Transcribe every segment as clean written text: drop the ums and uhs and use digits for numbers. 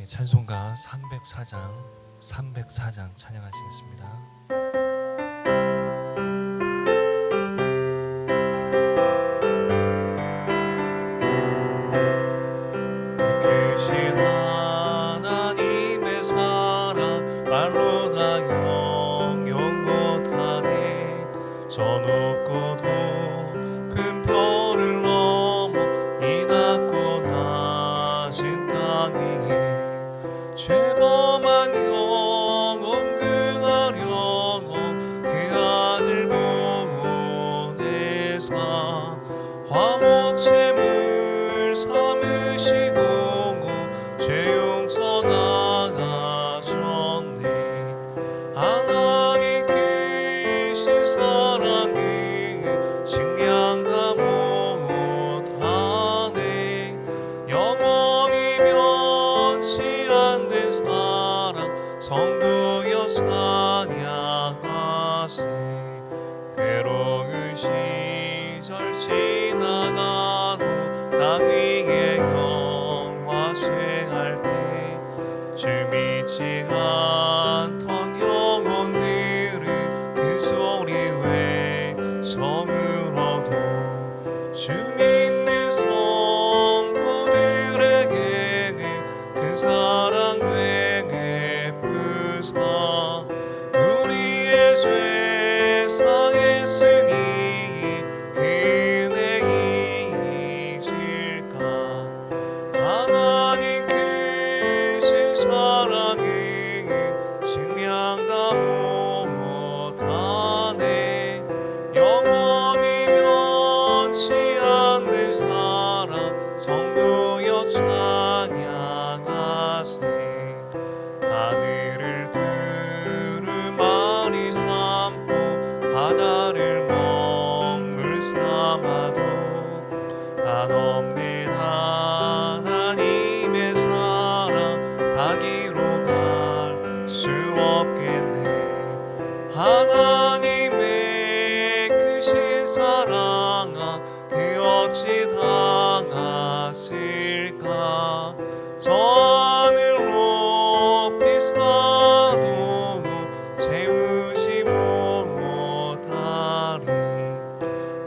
찬송가 304장 찬양하시겠습니다. 크신 하나님의 사랑 말로 다 영영 못하네. 저 높고 높은 별을 넘어 이 낮고 낮은 땅 위에 죄범한 영혼 구하려고 그 아들 보내사 화목제물 삼으시고 죄 용서하셨네. 하나님 크신 사랑은 증량 다 못하네. 영원히 변치 않는 사랑 성도여 찬양하세. 괴로운 시절 지나가도 땅 위에 영화생할 때 주 믿지 않던 영혼들은 그 소리 외성으로도 주 믿는 성도들에게 그 사랑 베푸사 우리의 죄 사했으니 그네 잊을까. 하나님 크신 사랑은 증량 다 못하네. 영원히 변치 않는 사랑 성도여 찬양하세. 하늘을 두루마리 삼고 바다를 먹물 삼아도 한없는 하나님의 사랑 가기로 갈 수 없겠네. 하나님의 크신 사랑아 그 어찌 당하실까. 저 하늘 높이 쌓아도 채우지 못하리.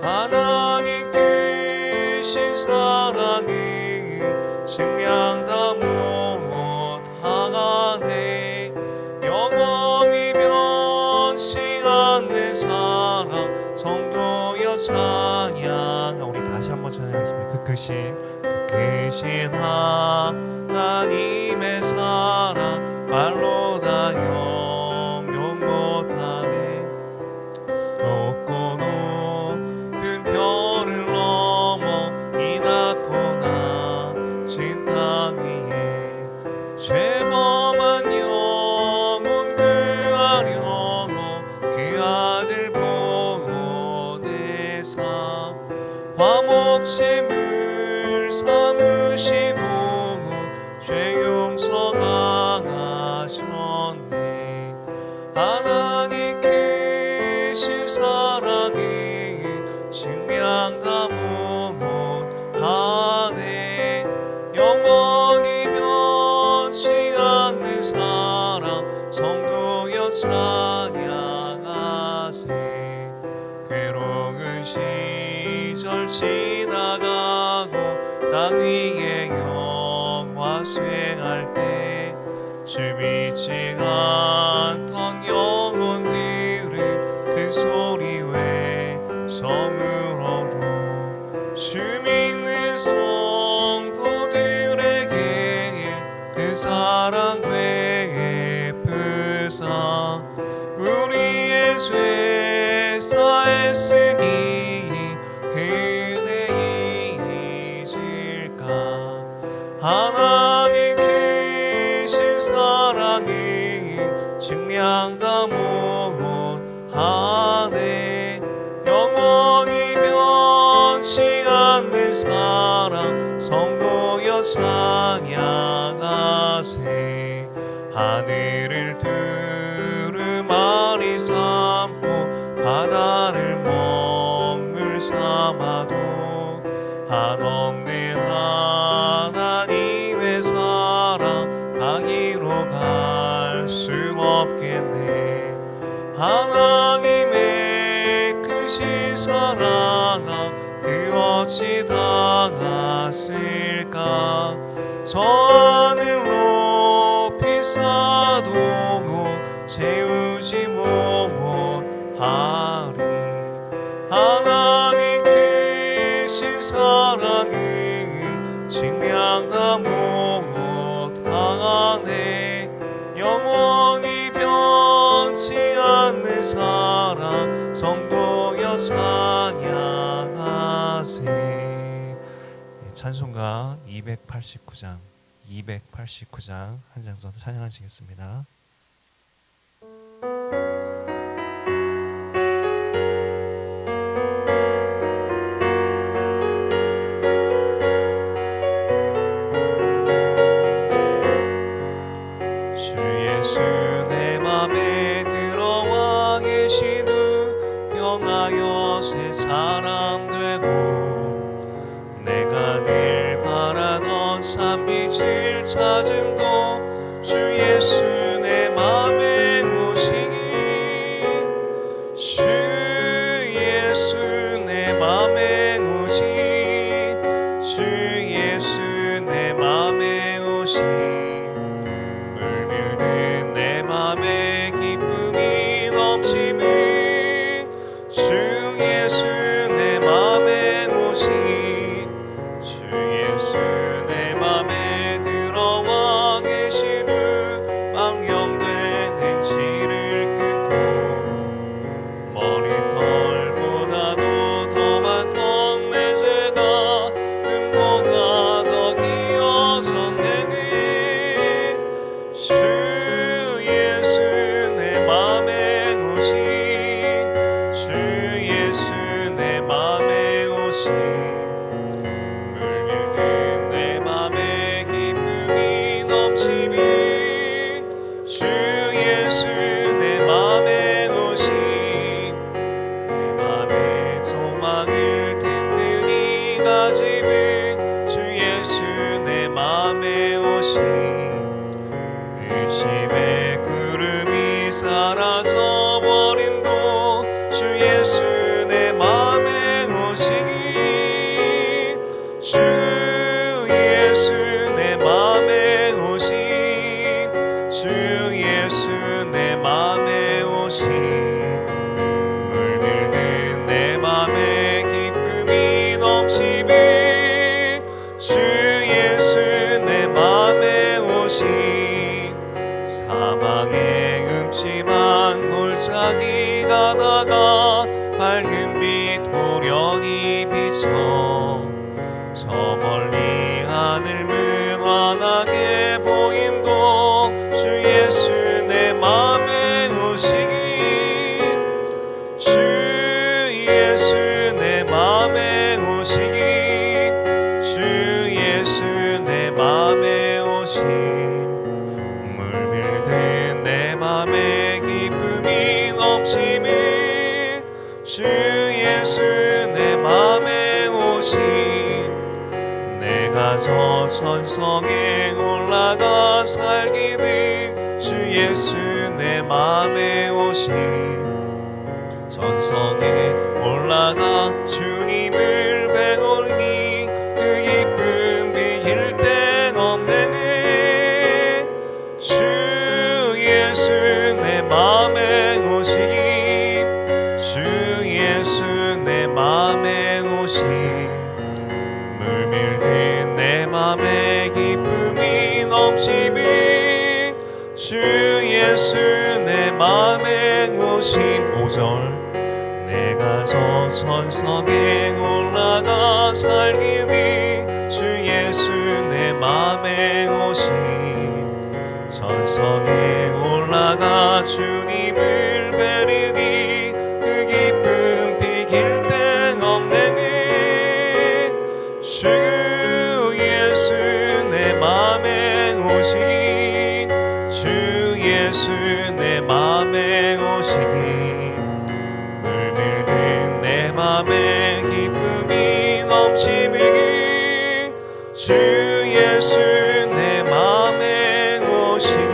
하나님 크신 사랑은 증량 다 못하네. 영원히 변치 않는 사랑 성도여 찬양. 우리 다시 한번 찬양하겠습니다. 그 크신 하나님의 사랑 말로 다 영영 못하네. 높고 높은 별을 넘어 이 낮고 낮은 땅 위에 죄범한 영혼 구하려고 그 아들 보내사 화목제물 삼으시고 죄 용서하셨네. 하나님 크신 사랑은 증량 다 못하네. 영원히 변치 않는 사랑 성도여 찬양하세. 괴로운 시절 지나가고 땅 위에 영화생할 때 주 믿지 않던 영혼들은 그 소리 외성으로도 주 믿는 성도들에게 그 사랑 베푸사 우리의 죄 사했으니 그네 잊을까. 하나님 크신 사랑은 증량 다 못하네. 영원히 변치 않는 사랑 성도여 찬양하세. 하늘을 두루마리 삼고 바다를 먹물 삼아도 한없는 하나님의 사랑 하나님의 크신 사랑 그 어찌 당하실까. 저 하늘 높이 쌓아도 채우지 못하리. 하나님 크신 사랑은 증량다 못하네. 영원히 변치 않는 사랑 성도여 찬양하세. 찬송가 289장 한 장 정도 찬양하시겠습니다. 주 예수 내 맘에 들어와 계신 후 영하여 새 사람 되고 내가 늘 바라던 참빛을 찾은 도 주 예수 내 맘에 오시니. 주 예수 내 맘에 오신. 주 예수 내 맘에 오신. 물밀는 내 맘에 기쁨이 넘치는 주 예수 내 맘에 오신. 주 예수 내 맘에 들어와 계신 후 망령된 행실을 끊고 머리털보다도 더 많던 내 죄가 눈보다 더 기어졌네. 주 예수 내 맘에 오신. 주 예수 내 맘에 오신. 물밀든 내 맘에 기쁨이 넘치는 주 예수 내 맘에 오신. 내 맘에 소망을 든든히 가지는 주 예수 내 맘에 오신. 의심의 구름이 사라져버린 도 주 예수 내 맘에 오신. 주 예수 내 맘에 오신. 주 예수 내 맘에 오신. 물밀든 내 맘에 기쁨이 넘치는 주 예수 내 맘에 오신. 사망의 음침한 골짜기 가다가 밝은 빛 호련히 비쳐 저 멀리 하늘 무한하게 보임도 주 예수 내 맘에 오신. 주 예수 내 맘에 오신. 주 예수 내 맘에 오신. 물밀든 내 맘에 기쁨이 넘치는 주 예수 내 맘에 오신. 내가 저 천성에 올라가 살기는 주 예수 내 맘에 오신. 천성에 올라가 주님을 배우니 그 기쁨 비길 땐 없네. 주 예수 내 맘에 오신. 주 예수 내 맘에 오신. 물밀든 내 맘에 기쁨이 넘치는 주 예수 내 맘에 오신. 5절 내가 저 천성에 올라가 살기니 주 예수 내 맘에 오신. 천성에 올라가 주님을 뵈리니 그 기쁨 비길 땐 없네. 주 예수 내 맘에 오신. 주 예수 내 맘에 오시니. 물밀든 내 맘에 기쁨이 넘치는 주 예수 내 맘에 오시니.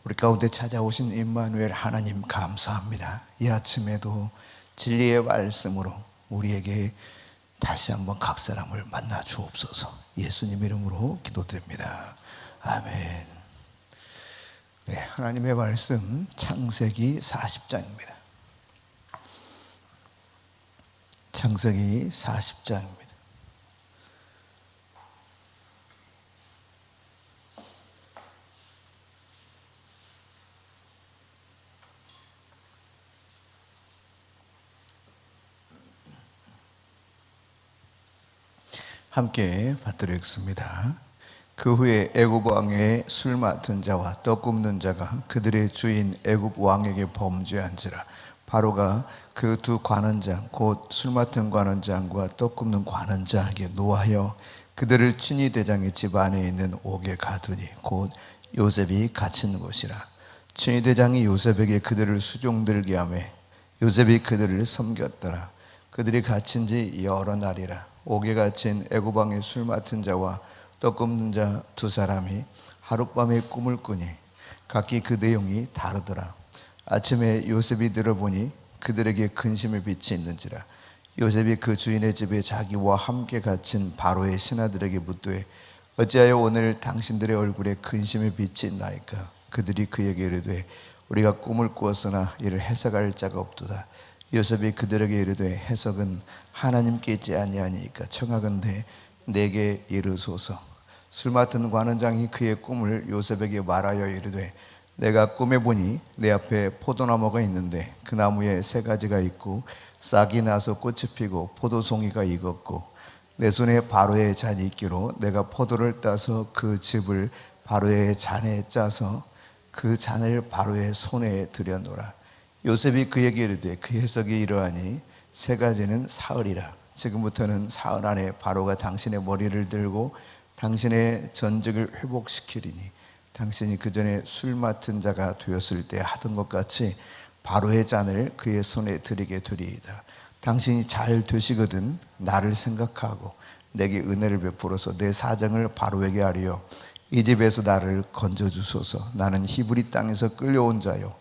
우리 가운데 찾아오신 임마누엘 하나님 감사합니다. 이 아침에도 진리의 말씀으로 우리에게 다시 한번 각 사람을 만나 주옵소서. 예수님 이름으로 기도드립니다. 아멘. 네, 하나님의 말씀 창세기 40장입니다. 창세기 40장입니다. 함께 받들겠습니다. 그 후에 애굽 왕의 술 맡은 자와 떡 굽는 자가 그들의 주인 애굽 왕에게 범죄한지라. 바로가 그 두 관원장 곧 술 맡은 관원장과 떡 굽는 관원장에게 노하여 그들을 친위 대장의 집 안에 있는 옥에 가두니 곧 요셉이 갇힌 곳이라. 친위 대장이 요셉에게 그들을 수종들게 하며 요셉이 그들을 섬겼더라. 그들이 갇힌 지 여러 날이라. 옥에 갇힌 애굽 왕의 술 맡은 자와 떡 굽는 자 두 사람이 하룻밤에 꿈을 꾸니 각기 그 내용이 다르더라. 아침에 요셉이 들어보니 그들에게 근심의 빛이 있는지라. 요셉이 그 주인의 집에 자기와 함께 갇힌 바로의 신하들에게 묻되 어찌하여 오늘 당신들의 얼굴에 근심의 빛이 있나이까. 그들이 그에게 이르되 우리가 꿈을 꾸었으나 이를 해석할 자가 없도다. 요셉이 그들에게 이르되 해석은 하나님께 있지 아니하니까 청하건대 내게 이르소서. 술 맡은 관원장이 그의 꿈을 요셉에게 말하여 이르되 내가 꿈에 보니 내 앞에 포도나무가 있는데 그 나무에 세 가지가 있고 싹이 나서 꽃이 피고 포도송이가 익었고 내 손에 바로의 잔이 있기로 내가 포도를 따서 그 즙을 바로의 잔에 짜서 그 잔을 바로의 손에 들여놓으라. 요셉이 그에게 이르되 그 해석이 이러하니 세 가지는 사흘이라. 지금부터는 사흘 안에 바로가 당신의 머리를 들고 당신의 전직을 회복시키리니 당신이 그 전에 술 맡은 자가 되었을 때 하던 것 같이 바로의 잔을 그의 손에 드리게 되리이다. 당신이 잘 되시거든 나를 생각하고 내게 은혜를 베풀어서 내 사정을 바로에게 하리요. 이 집에서 나를 건져주소서. 나는 히브리 땅에서 끌려온 자요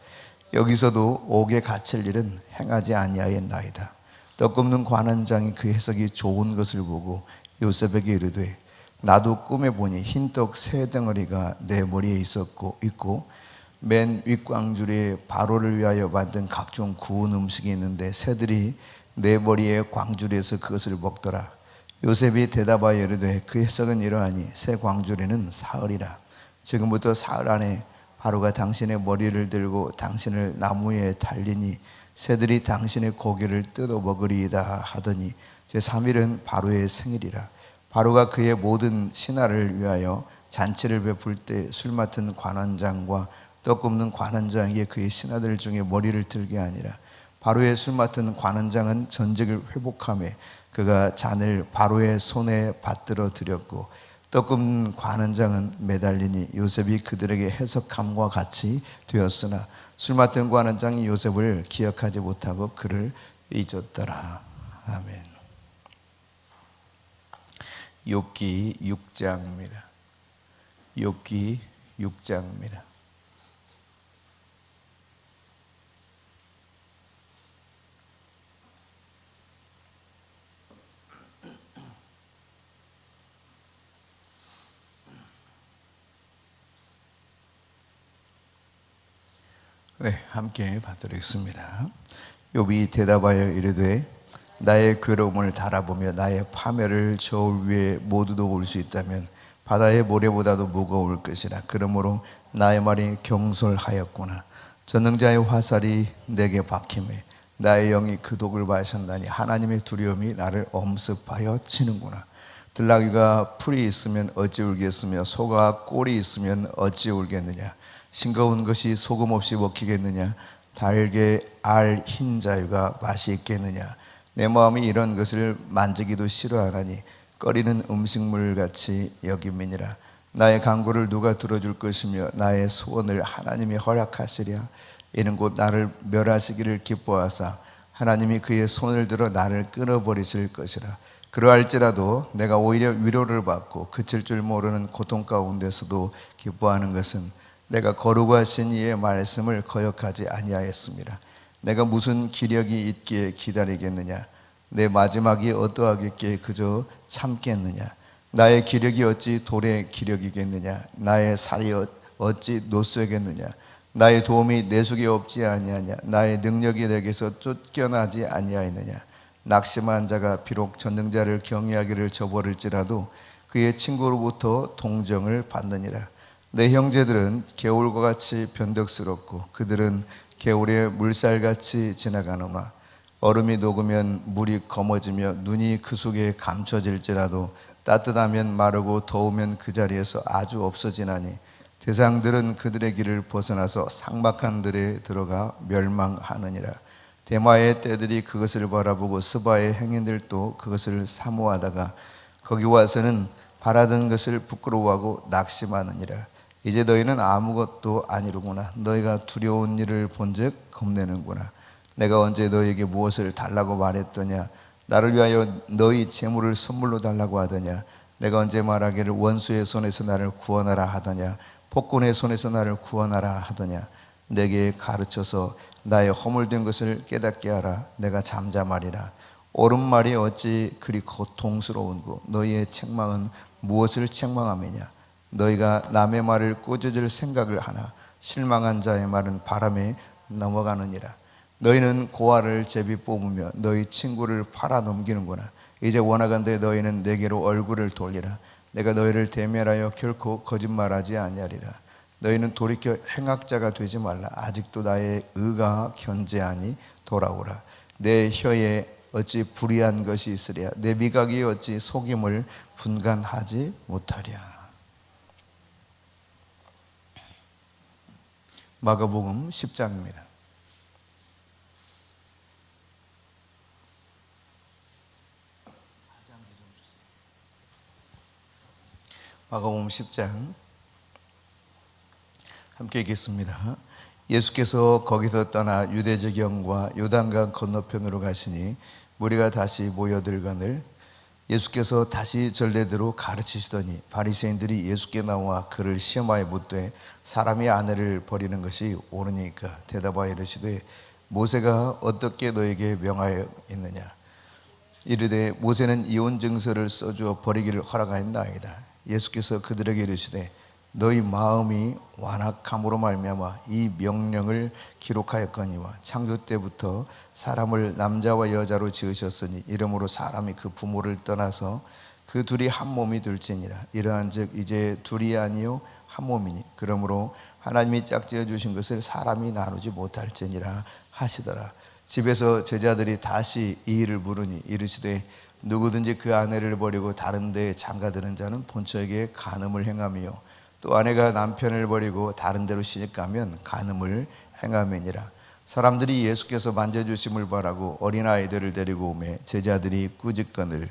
여기서도 옥에 갇힐 일은 행하지 아니하였나이다. 떡 굽는 관원장이 그 해석이 좋은 것을 보고 요셉에게 이르되 나도 꿈에 보니 흰떡 세 덩어리가 내 머리에 있고 맨 윗광줄에 바로를 위하여 만든 각종 구운 음식이 있는데 새들이 내 머리에 광줄에서 그것을 먹더라. 요셉이 대답하여 이르되 그 해석은 이러하니 새 광줄에는 사흘이라. 지금부터 사흘 안에 바로가 당신의 머리를 들고 당신을 나무에 달리니 새들이 당신의 고기를 뜯어 먹으리이다 하더니 제3일은 바로의 생일이라. 바로가 그의 모든 신하를 위하여 잔치를 베풀 때 술 맡은 관원장과 떡 굽는 관원장에게 그의 신하들 중에 머리를 들게 하니라. 바로의 술 맡은 관원장은 전직을 회복하며 그가 잔을 바로의 손에 받들어 드렸고 떡 굽는 관원장은 매달리니 요셉이 그들에게 해석함과 같이 되었으나 술 맡은 관원장이 요셉을 기억하지 못하고 그를 잊었더라. 아멘. 욥기 6장입니다. 욥기 6장입니다. 네, 함께 받들겠습니다. 욥이 대답하여 이르되 나의 괴로움을 달아보며 나의 파멸을 저울 위에 모두도 올 수 있다면 바다의 모래보다도 무거울 것이라. 그러므로 나의 말이 경솔하였구나. 전능자의 화살이 내게 박힘에 나의 영이 그 독을 마셨나니 하나님의 두려움이 나를 엄습하여 치는구나. 들나귀가 풀이 있으면 어찌 울겠으며 소가 꼴이 있으면 어찌 울겠느냐. 싱거운 것이 소금 없이 먹히겠느냐. 달게 알 흰 자유가 맛이 있겠느냐. 내 마음이 이런 것을 만지기도 싫어하나니 꺼리는 음식물같이 여김이니라. 나의 간구를 누가 들어줄 것이며 나의 소원을 하나님이 허락하시랴. 이는 곧 나를 멸하시기를 기뻐하사 하나님이 그의 손을 들어 나를 끊어버리실 것이라. 그러할지라도 내가 오히려 위로를 받고 그칠 줄 모르는 고통 가운데서도 기뻐하는 것은 내가 거룩하신 이의 말씀을 거역하지 아니하였습니다. 내가 무슨 기력이 있기에 기다리겠느냐? 내 마지막이 어떠하겠기에 그저 참겠느냐? 나의 기력이 어찌 돌의 기력이겠느냐? 나의 살이 어찌 노쇠겠느냐? 나의 도움이 내 속에 없지 아니하냐? 나의 능력이 내게서 쫓겨나지 아니하였느냐? 낙심한 자가 비록 전능자를 경외하기를 저버릴지라도 그의 친구로부터 동정을 받느니라. 내 형제들은 개울과 같이 변덕스럽고 그들은 개울의 물살같이 지나가노나 얼음이 녹으면 물이 검어지며 눈이 그 속에 감춰질지라도 따뜻하면 마르고 더우면 그 자리에서 아주 없어지나니 대상들은 그들의 길을 벗어나서 삭막한 들에 들어가 멸망하느니라. 대마의 떼들이 그것을 바라보고 스바의 행인들도 그것을 사모하다가 거기 와서는 바라던 것을 부끄러워하고 낙심하느니라. 이제 너희는 아무것도 아니로구나. 너희가 두려운 일을 본즉 겁내는구나. 내가 언제 너희에게 무엇을 달라고 말했더냐? 나를 위하여 너희 재물을 선물로 달라고 하더냐? 내가 언제 말하기를 원수의 손에서 나를 구원하라 하더냐? 폭군의 손에서 나를 구원하라 하더냐? 내게 가르쳐서 나의 허물된 것을 깨닫게 하라. 내가 잠잠하리라. 옳은 말이 어찌 그리 고통스러운고 너희의 책망은 무엇을 책망함이냐? 너희가 남의 말을 꾸짖을 생각을 하나 실망한 자의 말은 바람에 넘어가느니라. 너희는 고아를 제비 뽑으며 너희 친구를 팔아 넘기는구나. 이제 원하건대 너희는 내게로 얼굴을 돌리라. 내가 너희를 대면하여 결코 거짓말하지 아니하리라. 너희는 돌이켜 행악자가 되지 말라. 아직도 나의 의가 견제하니 돌아오라. 내 혀에 어찌 불의한 것이 있으랴? 내 미각이 어찌 속임을 분간하지 못하랴? 마가복음 10장입니다. 마가복음 10장 함께 읽겠습니다. 예수께서 거기서 떠나 유대지경과 요단강 건너편으로 가시니 무리가 다시 모여들거늘 예수께서 다시 전례대로 가르치시더니 바리새인들이 예수께 나와 그를 시험하여 묻되 사람이 아내를 버리는 것이 옳으니까? 대답하여 이르시되 모세가 어떻게 너에게 명하여 있느냐? 이르되 모세는 이혼 증서를 써주어 버리기를 허락하였나이다. 예수께서 그들에게 이르시되 너희 마음이 완악함으로 말미암아 이 명령을 기록하였거니와 창조 때부터 사람을 남자와 여자로 지으셨으니 이러므로 사람이 그 부모를 떠나서 그 둘이 한 몸이 될지니라. 이러한즉 이제 둘이 아니요 한 몸이니 그러므로 하나님이 짝지어 주신 것을 사람이 나누지 못할지니라 하시더라. 집에서 제자들이 다시 이 일을 물으니 이르시되 누구든지 그 아내를 버리고 다른 데에 장가드는 자는 본처에게 간음을 행하며 또 아내가 남편을 버리고 다른 데로 시집가면 간음을 행함이니라. 사람들이 예수께서 만져주심을 바라고 어린아이들을 데리고 오매 제자들이 꾸짖거늘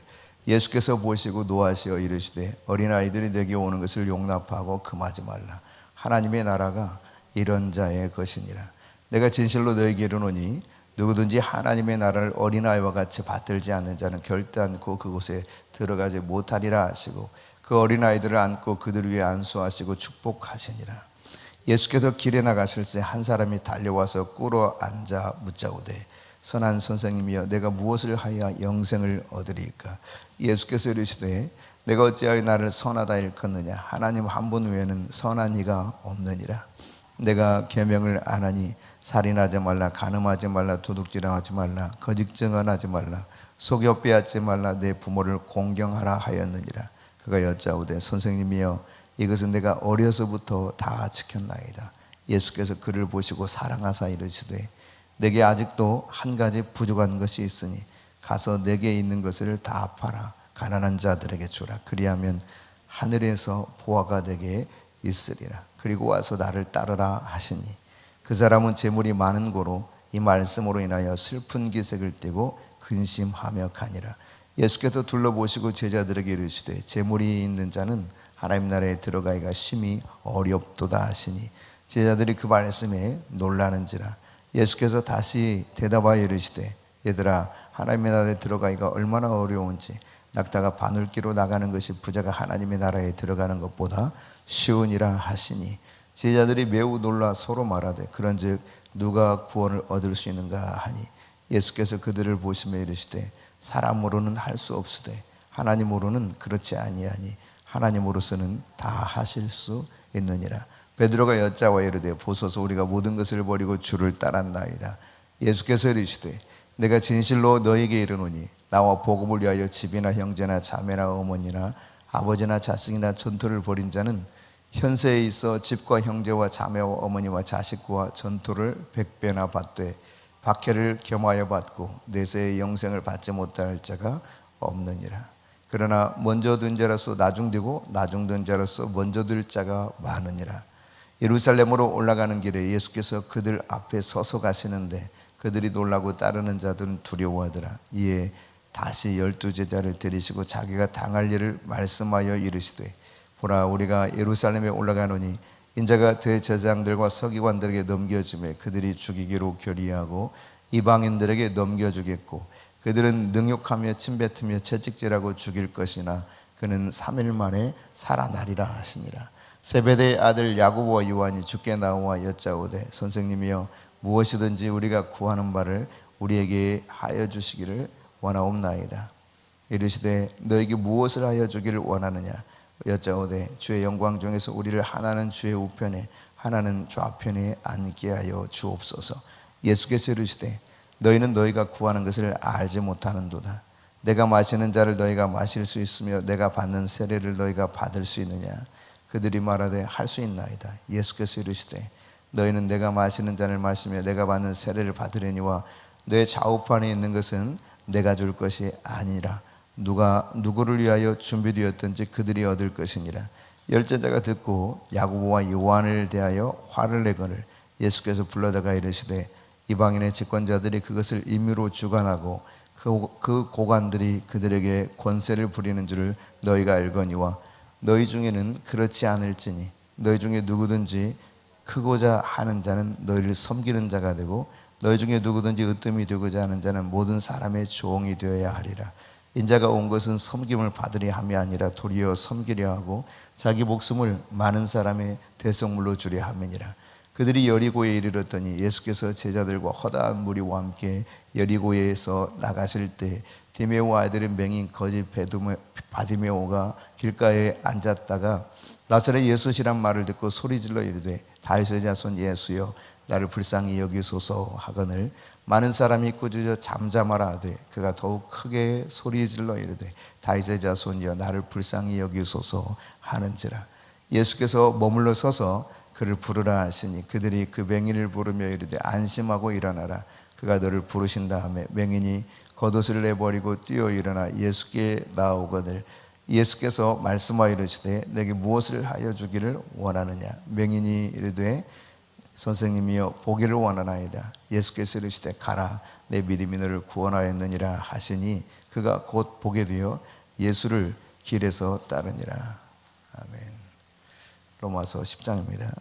예수께서 보시고 노하시어 이르시되 어린아이들이 내게 오는 것을 용납하고 금하지 말라. 하나님의 나라가 이런 자의 것이니라. 내가 진실로 너희에게 이르노니 누구든지 하나님의 나라를 어린아이와 같이 받들지 않는 자는 결단코 그곳에 들어가지 못하리라 하시고 그 어린아이들을 안고 그들 위에 안수하시고 축복하시니라. 예수께서 길에 나가실 때 한 사람이 달려와서 꿇어 앉아 묻자오되 선한 선생님이여 내가 무엇을 하여 영생을 얻으리까? 예수께서 이르시되 내가 어찌하여 나를 선하다 일컫느냐? 하나님 한 분 외에는 선한 이가 없느니라. 내가 계명을 안 하니 살인하지 말라, 간음하지 말라, 도둑질하지 말라, 거짓 증언하지 말라, 속여 빼앗지 말라, 내 부모를 공경하라 하였느니라. 그가 여짜오되 선생님이여 이것은 내가 어려서부터 다 지켰나이다. 예수께서 그를 보시고 사랑하사 이르시되 내게 아직도 한 가지 부족한 것이 있으니 가서 내게 있는 것을 다 팔아 가난한 자들에게 주라. 그리하면 하늘에서 보화가 되게 있으리라. 그리고 와서 나를 따르라 하시니 그 사람은 재물이 많은 고로 이 말씀으로 인하여 슬픈 기색을 띠고 근심하며 가니라. 예수께서 둘러보시고 제자들에게 이르시되 재물이 있는 자는 하나님 나라에 들어가기가 심히 어렵도다 하시니 제자들이 그 말씀에 놀라는지라. 예수께서 다시 대답하여 이르시되 얘들아 하나님의 나라에 들어가기가 얼마나 어려운지 낙타가 바늘기로 나가는 것이 부자가 하나님의 나라에 들어가는 것보다 쉬우니라 하시니 제자들이 매우 놀라 서로 말하되 그런즉 누가 구원을 얻을 수 있는가 하니 예수께서 그들을 보시며 이르시되 사람으로는 할 수 없으되 하나님으로는 그렇지 아니하니 하나님으로서는 다 하실 수 있느니라. 베드로가 여짜와 이르되 보소서 우리가 모든 것을 버리고 주를 따랐나이다. 예수께서 이르시되 내가 진실로 너에게 이르노니 나와 복음을 위하여 집이나 형제나 자매나 어머니나 아버지나 자식이나 전토를 벌인 자는 현세에 있어 집과 형제와 자매와 어머니와 자식과 전토를 100배나 받되 박해를 겸하여 받고 내세의 영생을 받지 못할 자가 없느니라. 그러나 먼저 든 자로서 나중되고 나중된 자로서 먼저 들 자가 많으니라. 예루살렘으로 올라가는 길에 예수께서 그들 앞에 서서 가시는데 그들이 놀라고 따르는 자들은 두려워하더라. 이에 다시 12제자를 데리시고 자기가 당할 일을 말씀하여 이르시되 보라 우리가 예루살렘에 올라가노니 인자가 대제사장들과 서기관들에게 넘겨주매 그들이 죽이기로 결의하고 이방인들에게 넘겨주겠고 그들은 능욕하며 침뱉으며 채찍질하고 죽일 것이나 그는 3일 만에 살아나리라 하시니라. 세베대의 아들 야고보와 요한이 주께 나와 여짜오되 선생님이여 무엇이든지 우리가 구하는 바를 우리에게 하여 주시기를 원하옵나이다. 이르시되 너에게 무엇을 하여 주기를 원하느냐 여짜오되 주의 영광 중에서 우리를 하나는 주의 우편에 하나는 좌편에 앉게 하여 주옵소서. 예수께서 이르시되 너희는 너희가 구하는 것을 알지 못하는도다. 내가 마시는 자를 너희가 마실 수 있으며 내가 받는 세례를 너희가 받을 수 있느냐. 그들이 말하되 할 수 있나이다. 예수께서 이르시되 너희는 내가 마시는 잔을 마시며 내가 받는 세례를 받으려니와 내 좌우편에 있는 것은 내가 줄 것이 아니라 누가 누구를 위하여 준비되었든지 그들이 얻을 것이니라. 열제자가 듣고 야고보와 요한을 대하여 화를 내거늘 예수께서 불러다가 이르시되 이방인의 집권자들이 그것을 임의로 주관하고 그 고관들이 그들에게 권세를 부리는 줄을 너희가 알거니와 너희 중에는 그렇지 않을지니 너희 중에 누구든지 크고자 하는 자는 너희를 섬기는 자가 되고 너희 중에 누구든지 으뜸이 되고자 하는 자는 모든 사람의 종이 되어야 하리라. 인자가 온 것은 섬김을 받으려 함이 아니라 도리어 섬기려 하고 자기 목숨을 많은 사람의 대속물로 주려 함이니라. 그들이 여리고에 이르렀더니 예수께서 제자들과 허다한 무리와 함께 여리고에서 나가실 때 디메오 아들인 맹인 거지 바디메오가 길가에 앉았다가 나사렛 예수시란 말을 듣고 소리질러 이르되 다윗의 자손 예수여 나를 불쌍히 여기소서 하거늘 많은 사람이 꾸짖어 잠잠하라 하되 그가 더욱 크게 소리질러 이르되 다윗의 자손이여 나를 불쌍히 여기소서 하는지라. 예수께서 머물러 서서 그를 부르라 하시니 그들이 그 맹인을 부르며 이르되 안심하고 일어나라. 그가 너를 부르신다 하며 맹인이 겉옷을 내버리고 뛰어 일어나 예수께 나오거늘 예수께서 말씀하여 이르시되 내게 무엇을 하여 주기를 원하느냐. 맹인이 이르되 선생님이여 보기를 원하나이다. 예수께서 이르시되 가라 내 믿음이 너를 구원하였느니라 하시니 그가 곧 보게 되어 예수를 길에서 따르니라. 아멘. 로마서 10장입니다.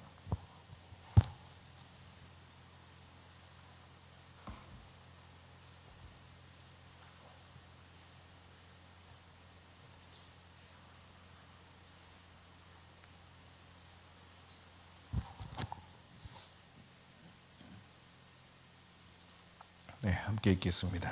네, 함께 읽겠습니다.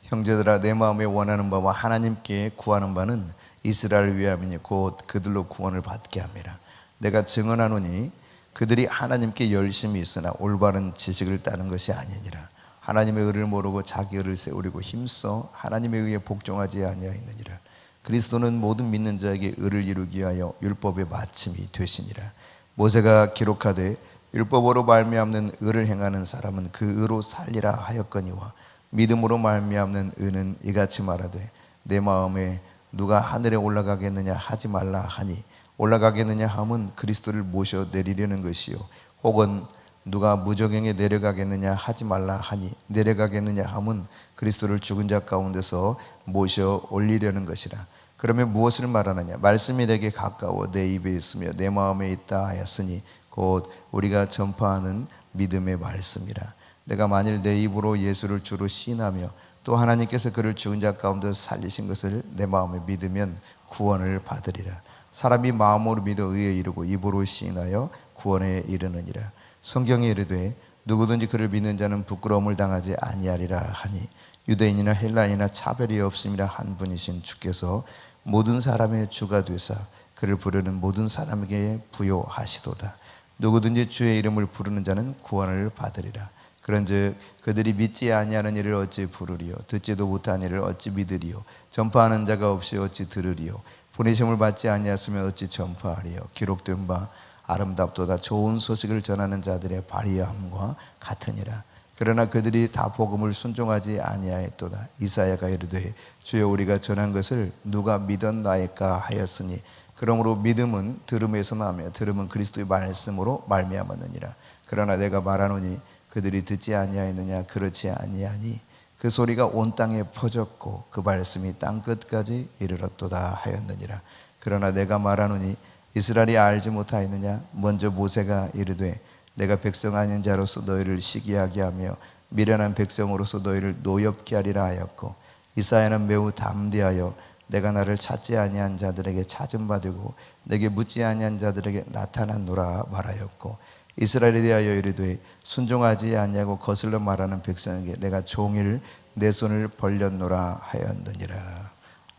형제들아 내 마음에 원하는 바와 하나님께 구하는 바는 이스라엘을 위함이니 곧 그들로 구원을 받게 함이라. 내가 증언하노니 그들이 하나님께 열심히 있으나 올바른 지식을 따른 것이 아니니라. 하나님의 의를 모르고 자기 의를 세우려고 힘써 하나님에 의해 복종하지 아니하였느니라. 그리스도는 모든 믿는 자에게 의를 이루기 위하여 율법의 마침이 되시니라. 모세가 기록하되 율법으로 말미암는 의를 행하는 사람은 그 의로 살리라 하였거니와 믿음으로 말미암는 의는 이같이 말하되 내 마음에 누가 하늘에 올라가겠느냐 하지 말라 하니 올라가겠느냐 함은 그리스도를 모셔 내리려는 것이요 혹은 누가 무저갱에 내려가겠느냐 하지 말라 하니 내려가겠느냐 함은 그리스도를 죽은 자 가운데서 모셔 올리려는 것이라. 그러면 무엇을 말하느냐. 말씀이 내게 가까워 내 입에 있으며 내 마음에 있다 하였으니 곧 우리가 전파하는 믿음의 말씀이라. 내가 만일 내 입으로 예수를 주로 시인하며 또 하나님께서 그를 죽은 자 가운데서 살리신 것을 내 마음에 믿으면 구원을 받으리라. 사람이 마음으로 믿어 의에 이르고 입으로 시인하여 구원에 이르느니라. 성경에 이르되 누구든지 그를 믿는 자는 부끄러움을 당하지 아니하리라 하니 유대인이나 헬라인이나 차별이 없음이라 한 분이신 주께서 모든 사람의 주가 되사 그를 부르는 모든 사람에게 부요하시도다. 누구든지 주의 이름을 부르는 자는 구원을 받으리라. 그런즉 그들이 믿지 아니하는 이를 어찌 부르리요 듣지도 못한 이를 어찌 믿으리요 전파하는 자가 없이 어찌 들으리요 보내심을 받지 아니하였으면 어찌 전파하리요. 기록된 바 아름답도다 좋은 소식을 전하는 자들의 발의함과 같으니라. 그러나 그들이 다 복음을 순종하지 아니하였도다. 이사야가 이르되 주여 우리가 전한 것을 누가 믿었나이까 하였으니 그러므로 믿음은 들음에서 나며 들음은 그리스도의 말씀으로 말미암았느니라. 그러나 내가 말하노니 그들이 듣지 아니하였느냐 그렇지 아니하니 그 소리가 온 땅에 퍼졌고 그 말씀이 땅 끝까지 이르렀도다 하였느니라. 그러나 내가 말하노니 이스라엘이 알지 못하였느냐 먼저 모세가 이르되 내가 백성 아닌 자로서 너희를 시기하게 하며 미련한 백성으로서 너희를 노엽게 하리라 하였고 이사야는 매우 담대하여 내가 나를 찾지 아니한 자들에게 찾은 바 되고 내게 묻지 아니한 자들에게 나타났노라 말하였고 이스라엘에 대하여 이르되 순종하지 아니하고 거슬러 말하는 백성에게 내가 종일 내 손을 벌렸노라 하였느니라.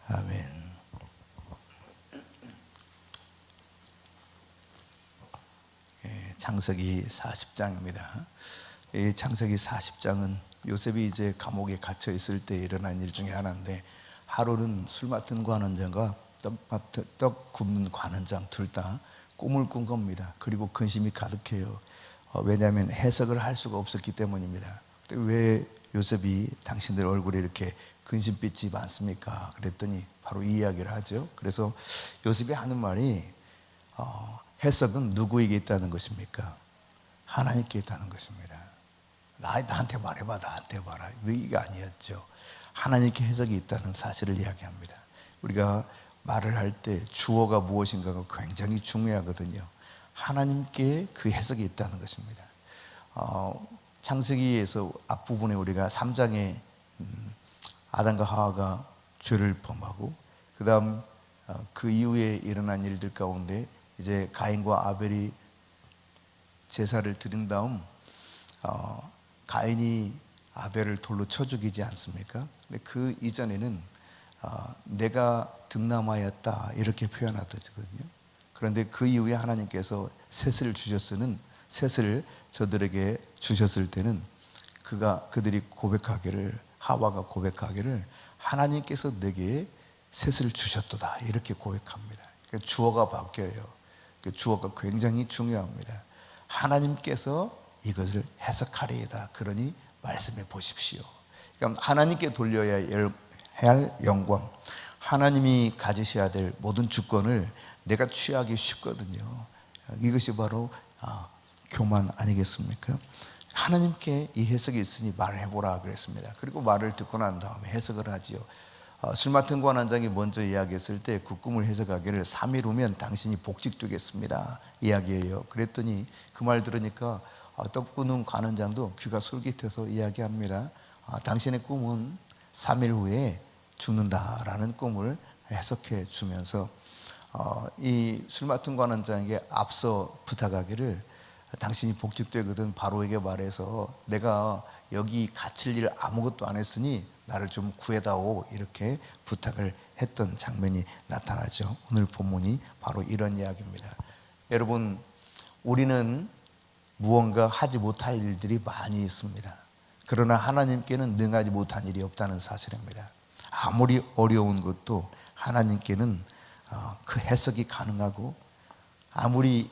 아멘. 창세기 40장입니다. 이 창세기 40장은 요셉이 이제 감옥에 갇혀 있을 때 일어난 일 중에 하나인데 하루는 술 맡은 관원장과 떡 굽는 관원장 둘 다 꿈을 꾼 겁니다. 그리고 근심이 가득해요. 왜냐하면 해석을 할 수가 없었기 때문입니다. 왜 요셉이 당신들 얼굴에 이렇게 근심빛이 많습니까? 그랬더니 바로 이 이야기를 하죠. 그래서 요셉이 하는 말이 해석은 누구에게 있다는 것입니까? 하나님께 있다는 것입니다. 나한테 말해봐, 나한테 봐라. 위기가 아니었죠. 하나님께 해석이 있다는 사실을 이야기합니다. 우리가 말을 할 때 주어가 무엇인가가 굉장히 중요하거든요. 하나님께 그 해석이 있다는 것입니다. 창세기에서 앞부분에 우리가 3장에 아담과 하와가 죄를 범하고 그 다음 그 이후에 일어난 일들 가운데 이제 가인과 아벨이 제사를 드린 다음 가인이 아벨을 돌로 쳐 죽이지 않습니까? 근데 그 이전에는 내가 득남하였다 이렇게 표현하거든요. 그런데 그 이후에 하나님께서 셋을 주셨으는 셋을 저들에게 주셨을 때는 그들이 고백하기를 하와가 고백하기를 하나님께서 내게 셋을 주셨도다 이렇게 고백합니다. 그러니까 주어가 바뀌어요. 주어가 굉장히 중요합니다. 하나님께서 이것을 해석하리이다. 그러니 말씀해 보십시오. 그러니까 하나님께 돌려야 할 영광, 하나님이 가지셔야 될 모든 주권을 내가 취하기 쉽거든요. 이것이 바로 교만 아니겠습니까? 하나님께 이 해석이 있으니 말을 해보라 그랬습니다. 그리고 말을 듣고 난 다음에 해석을 하지요. 술 맡은 관원장이 먼저 이야기했을 때 그 꿈을 해석하기를 3일 후면 당신이 복직되겠습니다 이야기해요. 그랬더니 그 말 들으니까 떡 굽는 관원장도 귀가 솔깃해서 이야기합니다. 당신의 꿈은 3일 후에 죽는다라는 꿈을 해석해 주면서 이 술 맡은 관원장에게 앞서 부탁하기를 당신이 복직되거든 바로에게 말해서 내가 여기 갇힐 일 아무것도 안 했으니 나를 좀 구해다오 이렇게 부탁을 했던 장면이 나타나죠. 오늘 본문이 바로 이런 이야기입니다. 여러분, 우리는 무언가 하지 못할 일들이 많이 있습니다. 그러나 하나님께는 능하지 못한 일이 없다는 사실입니다. 아무리 어려운 것도 하나님께는 그 해석이 가능하고 아무리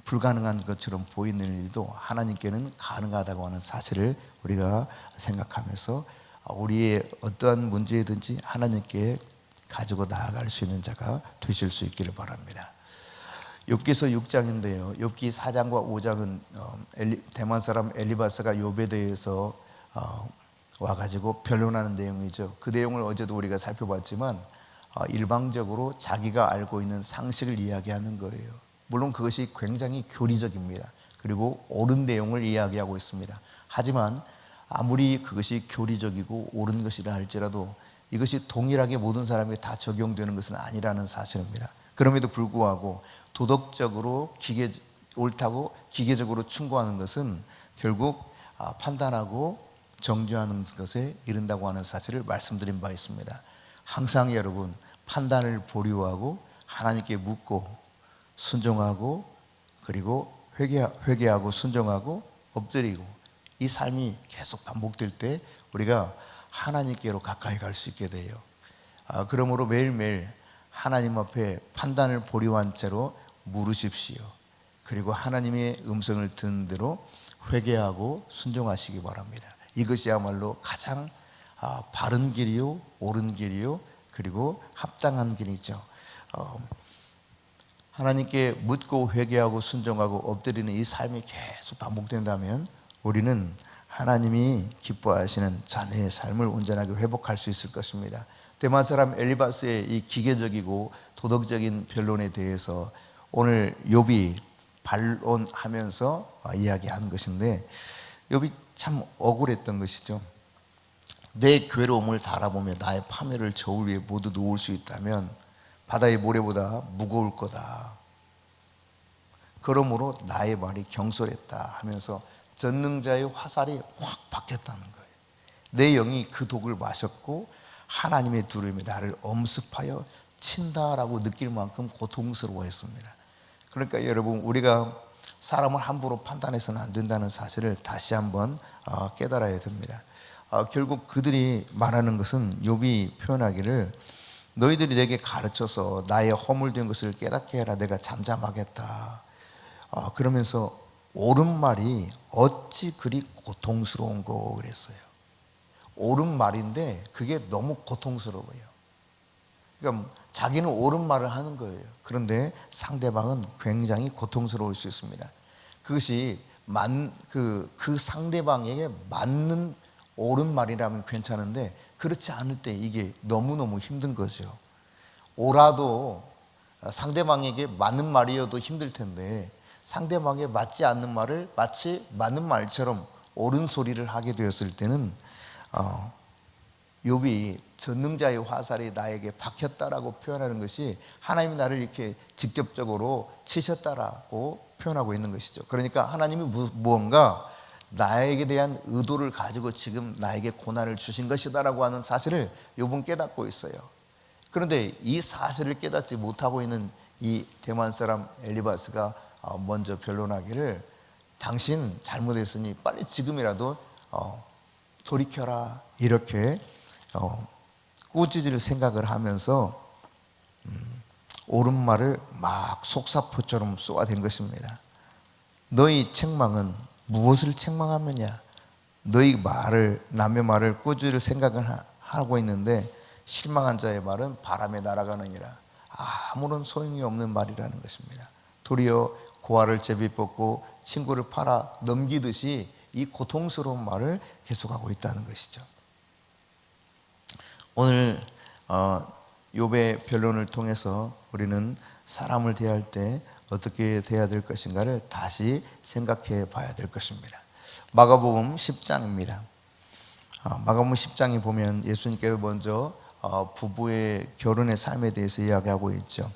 불가능한 것처럼 보이는 일도 하나님께는 가능하다고 하는 사실을 우리가 생각하면서 우리의 어떠한 문제든지 하나님께 가지고 나아갈 수 있는 자가 되실 수 있기를 바랍니다. 욥기서 6장인데요. 욥기 4장과 5장은 대만 사람 엘리바스가 욥에 대해서 와가지고 변론하는 내용이죠. 그 내용을 어제도 우리가 살펴봤지만 일방적으로 자기가 알고 있는 상식을 이야기하는 거예요. 물론 그것이 굉장히 교리적입니다. 그리고 옳은 내용을 이야기하고 있습니다. 하지만 아무리 그것이 교리적이고 옳은 것이라 할지라도 이것이 동일하게 모든 사람에게 다 적용되는 것은 아니라는 사실입니다. 그럼에도 불구하고 도덕적으로 옳다고 기계적으로 충고하는 것은 결국 판단하고 정죄하는 것에 이른다고 하는 사실을 말씀드린 바 있습니다. 항상 여러분, 판단을 보류하고 하나님께 묻고 순종하고, 그리고 회개하고 순종하고 엎드리고, 이 삶이 계속 반복될 때 우리가 하나님께로 가까이 갈 수 있게 돼요. 그러므로 매일매일 하나님 앞에 판단을 보류한 채로 물으십시오. 그리고 하나님의 음성을 듣는 대로 회개하고 순종하시기 바랍니다. 이것이야말로 가장 바른 길이요, 옳은 길이요, 그리고 합당한 길이죠. 하나님께 묻고 회개하고 순종하고 엎드리는 이 삶이 계속 반복된다면 우리는 하나님이 기뻐하시는 자녀의 삶을 온전하게 회복할 수 있을 것입니다. 대만 사람 엘리바스의 이 기계적이고 도덕적인 변론에 대해서 오늘 욥이 반론하면서 이야기한 것인데, 욥이 참 억울했던 것이죠. 내 괴로움을 달아보며 나의 파멸을 저울 위에 모두 놓을 수 있다면 바다의 모래보다 무거울 거다. 그러므로 나의 말이 경솔했다 하면서 전능자의 화살이 확 박혔다는 거예요. 내 영이 그 독을 마셨고 하나님의 두려움이 나를 엄습하여 친다라고 느낄 만큼 고통스러워했습니다. 그러니까 여러분, 우리가 사람을 함부로 판단해서는 안 된다는 사실을 다시 한번 깨달아야 됩니다. 결국 그들이 말하는 것은, 욥이 표현하기를 너희들이 내게 가르쳐서 나의 허물된 것을 깨닫게 해라. 내가 잠잠하겠다. 그러면서 옳은 말이 어찌 그리 고통스러운고 그랬어요. 옳은 말인데 그게 너무 고통스러워요. 그러니까 자기는 옳은 말을 하는 거예요. 그런데 상대방은 굉장히 고통스러울 수 있습니다. 그것이 그 상대방에게 맞는 옳은 말이라면 괜찮은데, 그렇지 않을 때 이게 너무너무 힘든 거죠. 옳아도 상대방에게 맞는 말이어도 힘들 텐데, 상대방에 맞지 않는 말을 마치 맞는 말처럼 옳은 소리를 하게 되었을 때는 욥이 전능자의 화살이 나에게 박혔다라고 표현하는 것이 하나님이 나를 이렇게 직접적으로 치셨다라고 표현하고 있는 것이죠. 그러니까 하나님이 무언가 나에게 대한 의도를 가지고 지금 나에게 고난을 주신 것이다라고 하는 사실을 욥은 깨닫고 있어요. 그런데 이 사실을 깨닫지 못하고 있는 이 대만 사람 엘리바스가 먼저 변론하기를, 당신 잘못했으니 빨리 지금이라도 돌이켜라, 이렇게 꾸짖을 생각을 하면서 옳은 말을 막 속사포처럼 쏘아댄 것입니다. 너희 책망은 무엇을 책망하느냐? 너희 남의 말을 꾸짖을 생각을 하고 있는데 실망한 자의 말은 바람에 날아가느니라. 아무런 소용이 없는 말이라는 것입니다. 도리어 고아를 제비 뽑고 친구를 팔아 넘기듯이 이 고통스러운 말을 계속하고 있다는 것이죠. 오늘 욥의 변론을 통해서 우리는 사람을 대할 때 어떻게 대해야 될 것인가를 다시 생각해 봐야 될 것입니다. 마가복음 10장입니다. 마가복음 10장에 보면 예수님께서 먼저 부부의 결혼의 삶에 대해서 이야기하고 있죠.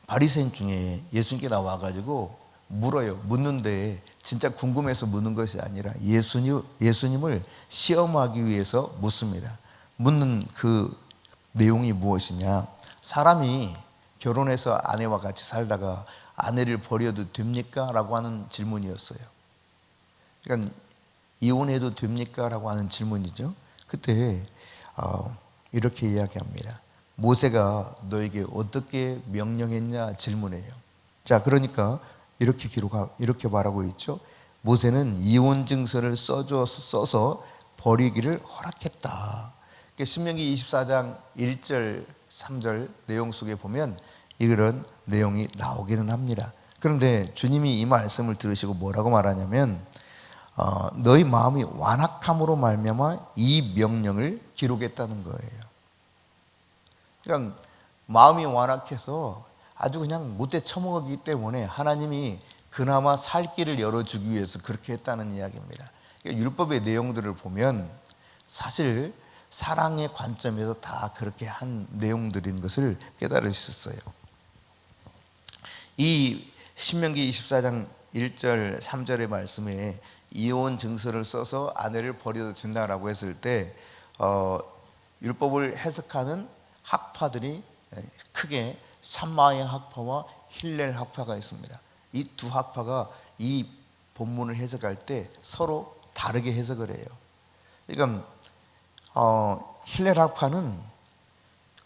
바리새인 중에 예수님께 나와가지고 물어요. 묻는데 진짜 궁금해서 묻는 것이 아니라 예수님을 시험하기 위해서 묻습니다. 묻는 그 내용이 무엇이냐? 사람이 결혼해서 아내와 같이 살다가 아내를 버려도 됩니까? 라고 하는 질문이었어요. 그러니까 이혼해도 됩니까? 라고 하는 질문이죠. 그때 이렇게 이야기합니다. 모세가 너에게 어떻게 명령했냐 질문해요. 자, 그러니까 이렇게 말하고 있죠. 모세는 이혼 증서를 써서 버리기를 허락했다. 신명기 24장 1절 3절 내용 속에 보면 이런 내용이 나오기는 합니다. 그런데 주님이 이 말씀을 들으시고 뭐라고 말하냐면, 너희 마음이 완악함으로 말미암아 이 명령을 기록했다는 거예요. 그러니까 마음이 완악해서 아주 그냥 못돼 처먹었기 때문에 하나님이 그나마 살 길을 열어주기 위해서 그렇게 했다는 이야기입니다. 그러니까 율법의 내용들을 보면 사실 사랑의 관점에서 다 그렇게 한 내용들인 것을 깨달을 수 있어요. 이 신명기 24장 1절 3절의 말씀에 이혼 증서를 써서 아내를 버려도 된다라고 했을 때 율법을 해석하는 학파들이 크게 샴마의 학파와 힐렐 학파가 있습니다. 이 두 학파가 이 본문을 해석할 때 서로 다르게 해석을 해요. 그러니까 힐렐 학파는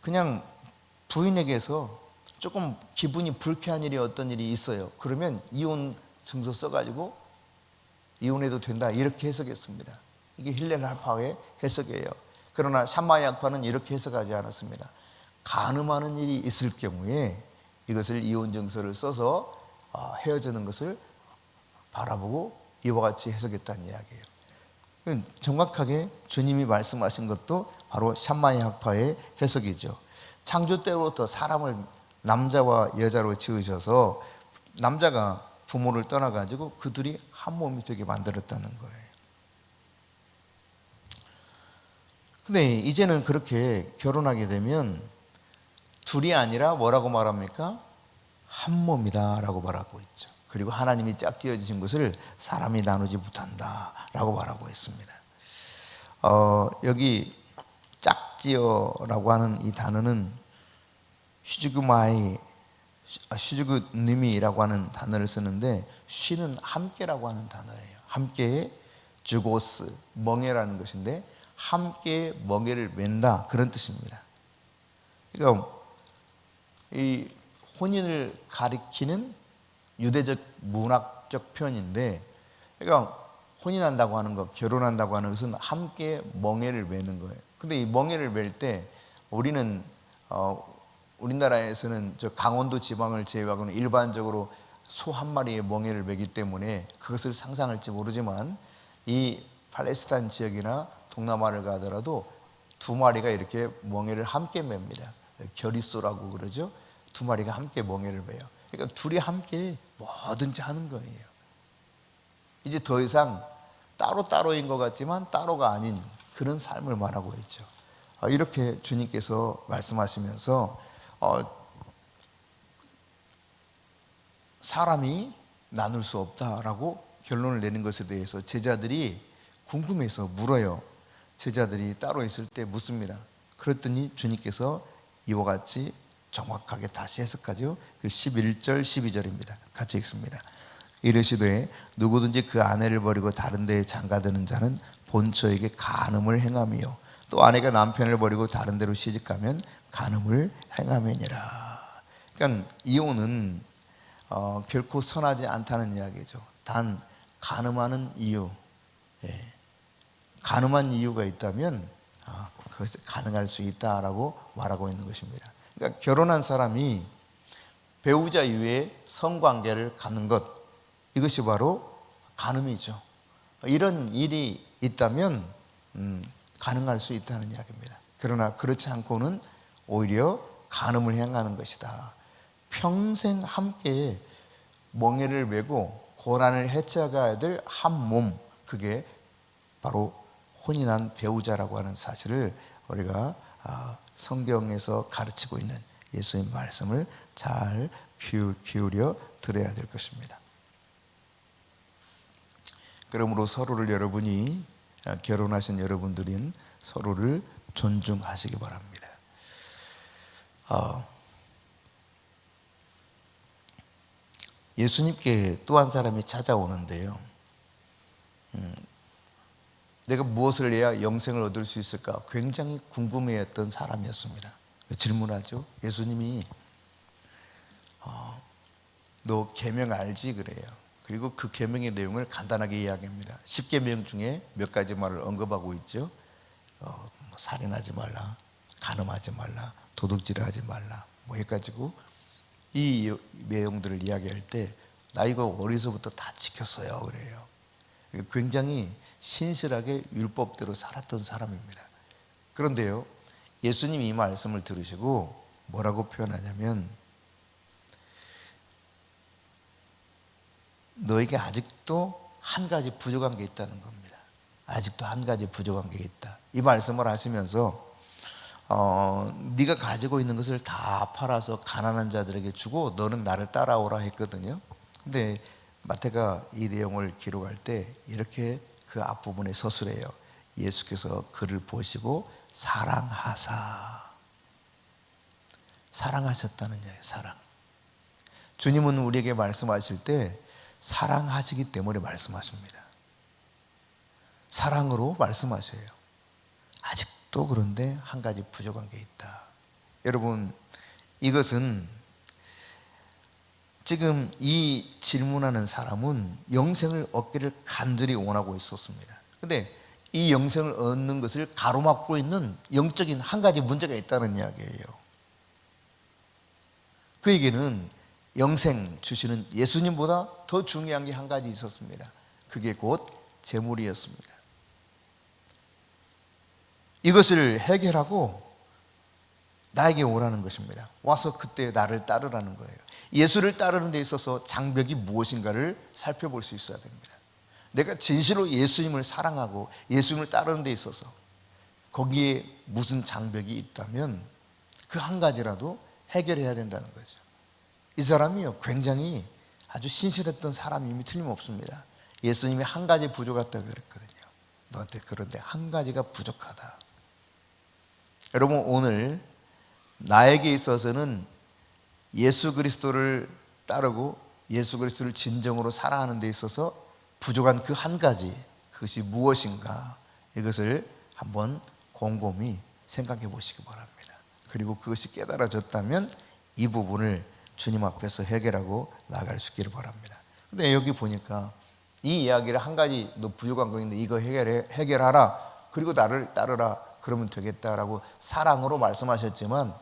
그냥 부인에게서 조금 기분이 불쾌한 일이 어떤 일이 있어요. 그러면 이혼 증서 써가지고 이혼해도 된다 이렇게 해석했습니다. 이게 힐렐 학파의 해석이에요. 그러나 샴마의 학파는 이렇게 해석하지 않았습니다. 간음하는 일이 있을 경우에 이것을 이혼 증서를 써서 헤어지는 것을 바라보고 이와 같이 해석했다는 이야기예요. 정확하게 주님이 말씀하신 것도 바로 샴마의 학파의 해석이죠. 창조 때부터 사람을 남자와 여자로 지으셔서 남자가 부모를 떠나가지고 그들이 한 몸이 되게 만들었다는 거예요. 근데 이제는 그렇게 결혼하게 되면 둘이 아니라 뭐라고 말합니까? 한 몸이다 라고 말하고 있죠. 그리고 하나님이 짝지어 주신 것을 사람이 나누지 못한다 라고 말하고 있습니다. 여기 짝지어라고 하는 이 단어는 슈즈그님이라고 하는 단어를 쓰는데 쉬는 함께라고 하는 단어예요. 함께의 주고스, 멍에라는 것인데 함께 멍에를 맨다 그런 뜻입니다. 그러니까 이 혼인을 가리키는 유대적 문학적 표현인데, 그러니까 혼인한다고 하는 것, 결혼한다고 하는 것은 함께 멍에를 매는 거예요. 근데 이 멍에를 맬 때 우리는 우리나라에서는 저 강원도 지방을 제외하고는 일반적으로 소 한 마리의 멍에를 매기 때문에 그것을 상상할지 모르지만 이 팔레스타인 지역이나 동남아를 가더라도 두 마리가 이렇게 멍에를 함께 맵니다. 결의소라고 그러죠. 두 마리가 함께 멍에를 매요. 그러니까 둘이 함께 뭐든지 하는 거예요. 이제 더 이상 따로따로인 것 같지만 따로가 아닌 그런 삶을 말하고 있죠. 이렇게 주님께서 말씀하시면서 사람이 나눌 수 없다라고 결론을 내는 것에 대해서 제자들이 궁금해서 물어요. 제자들이 따로 있을 때 묻습니다. 그랬더니 주님께서 이와 같이 정확하게 다시 해석하죠. 그 11절 12절입니다. 같이 읽습니다. 이르시되 누구든지 그 아내를 버리고 다른 데에 장가드는 자는 본처에게 간음을 행하며 또 아내가 남편을 버리고 다른 데로 시집가면 간음을 행하매니라. 그러니까 이혼은 결코 선하지 않다는 이야기죠. 단 간음하는 이유, 간음한 이유가 있다면 그것이 가능할 수 있다라고 말하고 있는 것입니다. 그러니까 결혼한 사람이 배우자 이외에 성관계를 갖는 것, 이것이 바로 간음이죠. 이런 일이 있다면 가능할 수 있다는 이야기입니다. 그러나 그렇지 않고는 오히려 간음을 행하는 것이다. 평생 함께 멍에를 메고 고난을 헤쳐가야 될 한 몸, 그게 바로 혼인한 배우자라고 하는 사실을 우리가 성경에서 가르치고 있는 예수님 말씀을 잘 기울여 들어야 될 것입니다. 그러므로 서로를 여러분이 결혼하신 여러분들은 서로를 존중하시기 바랍니다. 예수님께 또 한 사람이 찾아오는데요. 내가 무엇을 해야 영생을 얻을 수 있을까 굉장히 궁금해했던 사람이었습니다. 질문하죠. 예수님이 너 계명 알지? 그래요. 그리고 그 계명의 내용을 간단하게 이야기합니다. 10계명 중에 몇 가지 말을 언급하고 있죠. 살인하지 말라, 간음하지 말라, 도둑질하지 말라, 뭐 해가지고 이 내용들을 이야기할 때 나 이거 어려서부터 다 지켰어요 그래요. 굉장히 신실하게 율법대로 살았던 사람입니다. 그런데요, 예수님이 이 말씀을 들으시고 뭐라고 표현하냐면 너에게 아직도 한 가지 부족한 게 있다는 겁니다. 아직도 한 가지 부족한 게 있다. 이 말씀을 하시면서 네가 가지고 있는 것을 다 팔아서 가난한 자들에게 주고 너는 나를 따라오라 했거든요. 근데 마태가 이 내용을 기록할 때 이렇게 그 앞부분에 서술해요. 예수께서 그를 보시고 사랑하셨다는 얘기예요. 사랑. 주님은 우리에게 말씀하실 때 사랑하시기 때문에 말씀하십니다. 사랑으로 말씀하셔요. 아직도 그런데 한 가지 부족한 게 있다. 여러분, 이것은 지금 이 질문하는 사람은 영생을 얻기를 간절히 원하고 있었습니다. 근데 이 영생을 얻는 것을 가로막고 있는 영적인 한 가지 문제가 있다는 이야기예요. 그에게는 영생 주시는 예수님보다 더 중요한 게 한 가지 있었습니다. 그게 곧 재물이었습니다. 이것을 해결하고 나에게 오라는 것입니다. 와서 그때 나를 따르라는 거예요. 예수를 따르는 데 있어서 장벽이 무엇인가를 살펴볼 수 있어야 됩니다. 내가 진실로 예수님을 사랑하고 예수님을 따르는 데 있어서 거기에 무슨 장벽이 있다면 그 한 가지라도 해결해야 된다는 거죠. 이 사람이요, 굉장히 아주 신실했던 사람임이 틀림없습니다. 예수님이 한 가지 부족하다고 그랬거든요. 너한테 그런데 한 가지가 부족하다. 여러분, 오늘 나에게 있어서는 예수 그리스도를 따르고 예수 그리스도를 진정으로 사랑하는 데 있어서 부족한 그 한 가지, 그것이 무엇인가, 이것을 한번 곰곰이 생각해 보시기 바랍니다. 그리고 그것이 깨달아졌다면 이 부분을 주님 앞에서 해결하고 나아갈 수 있기를 바랍니다. 근데 여기 보니까 이 이야기를 한 가지 너 부족한 거 있는데 이거 해결하라, 그리고 나를 따르라, 그러면 되겠다라고 사랑으로 말씀하셨지만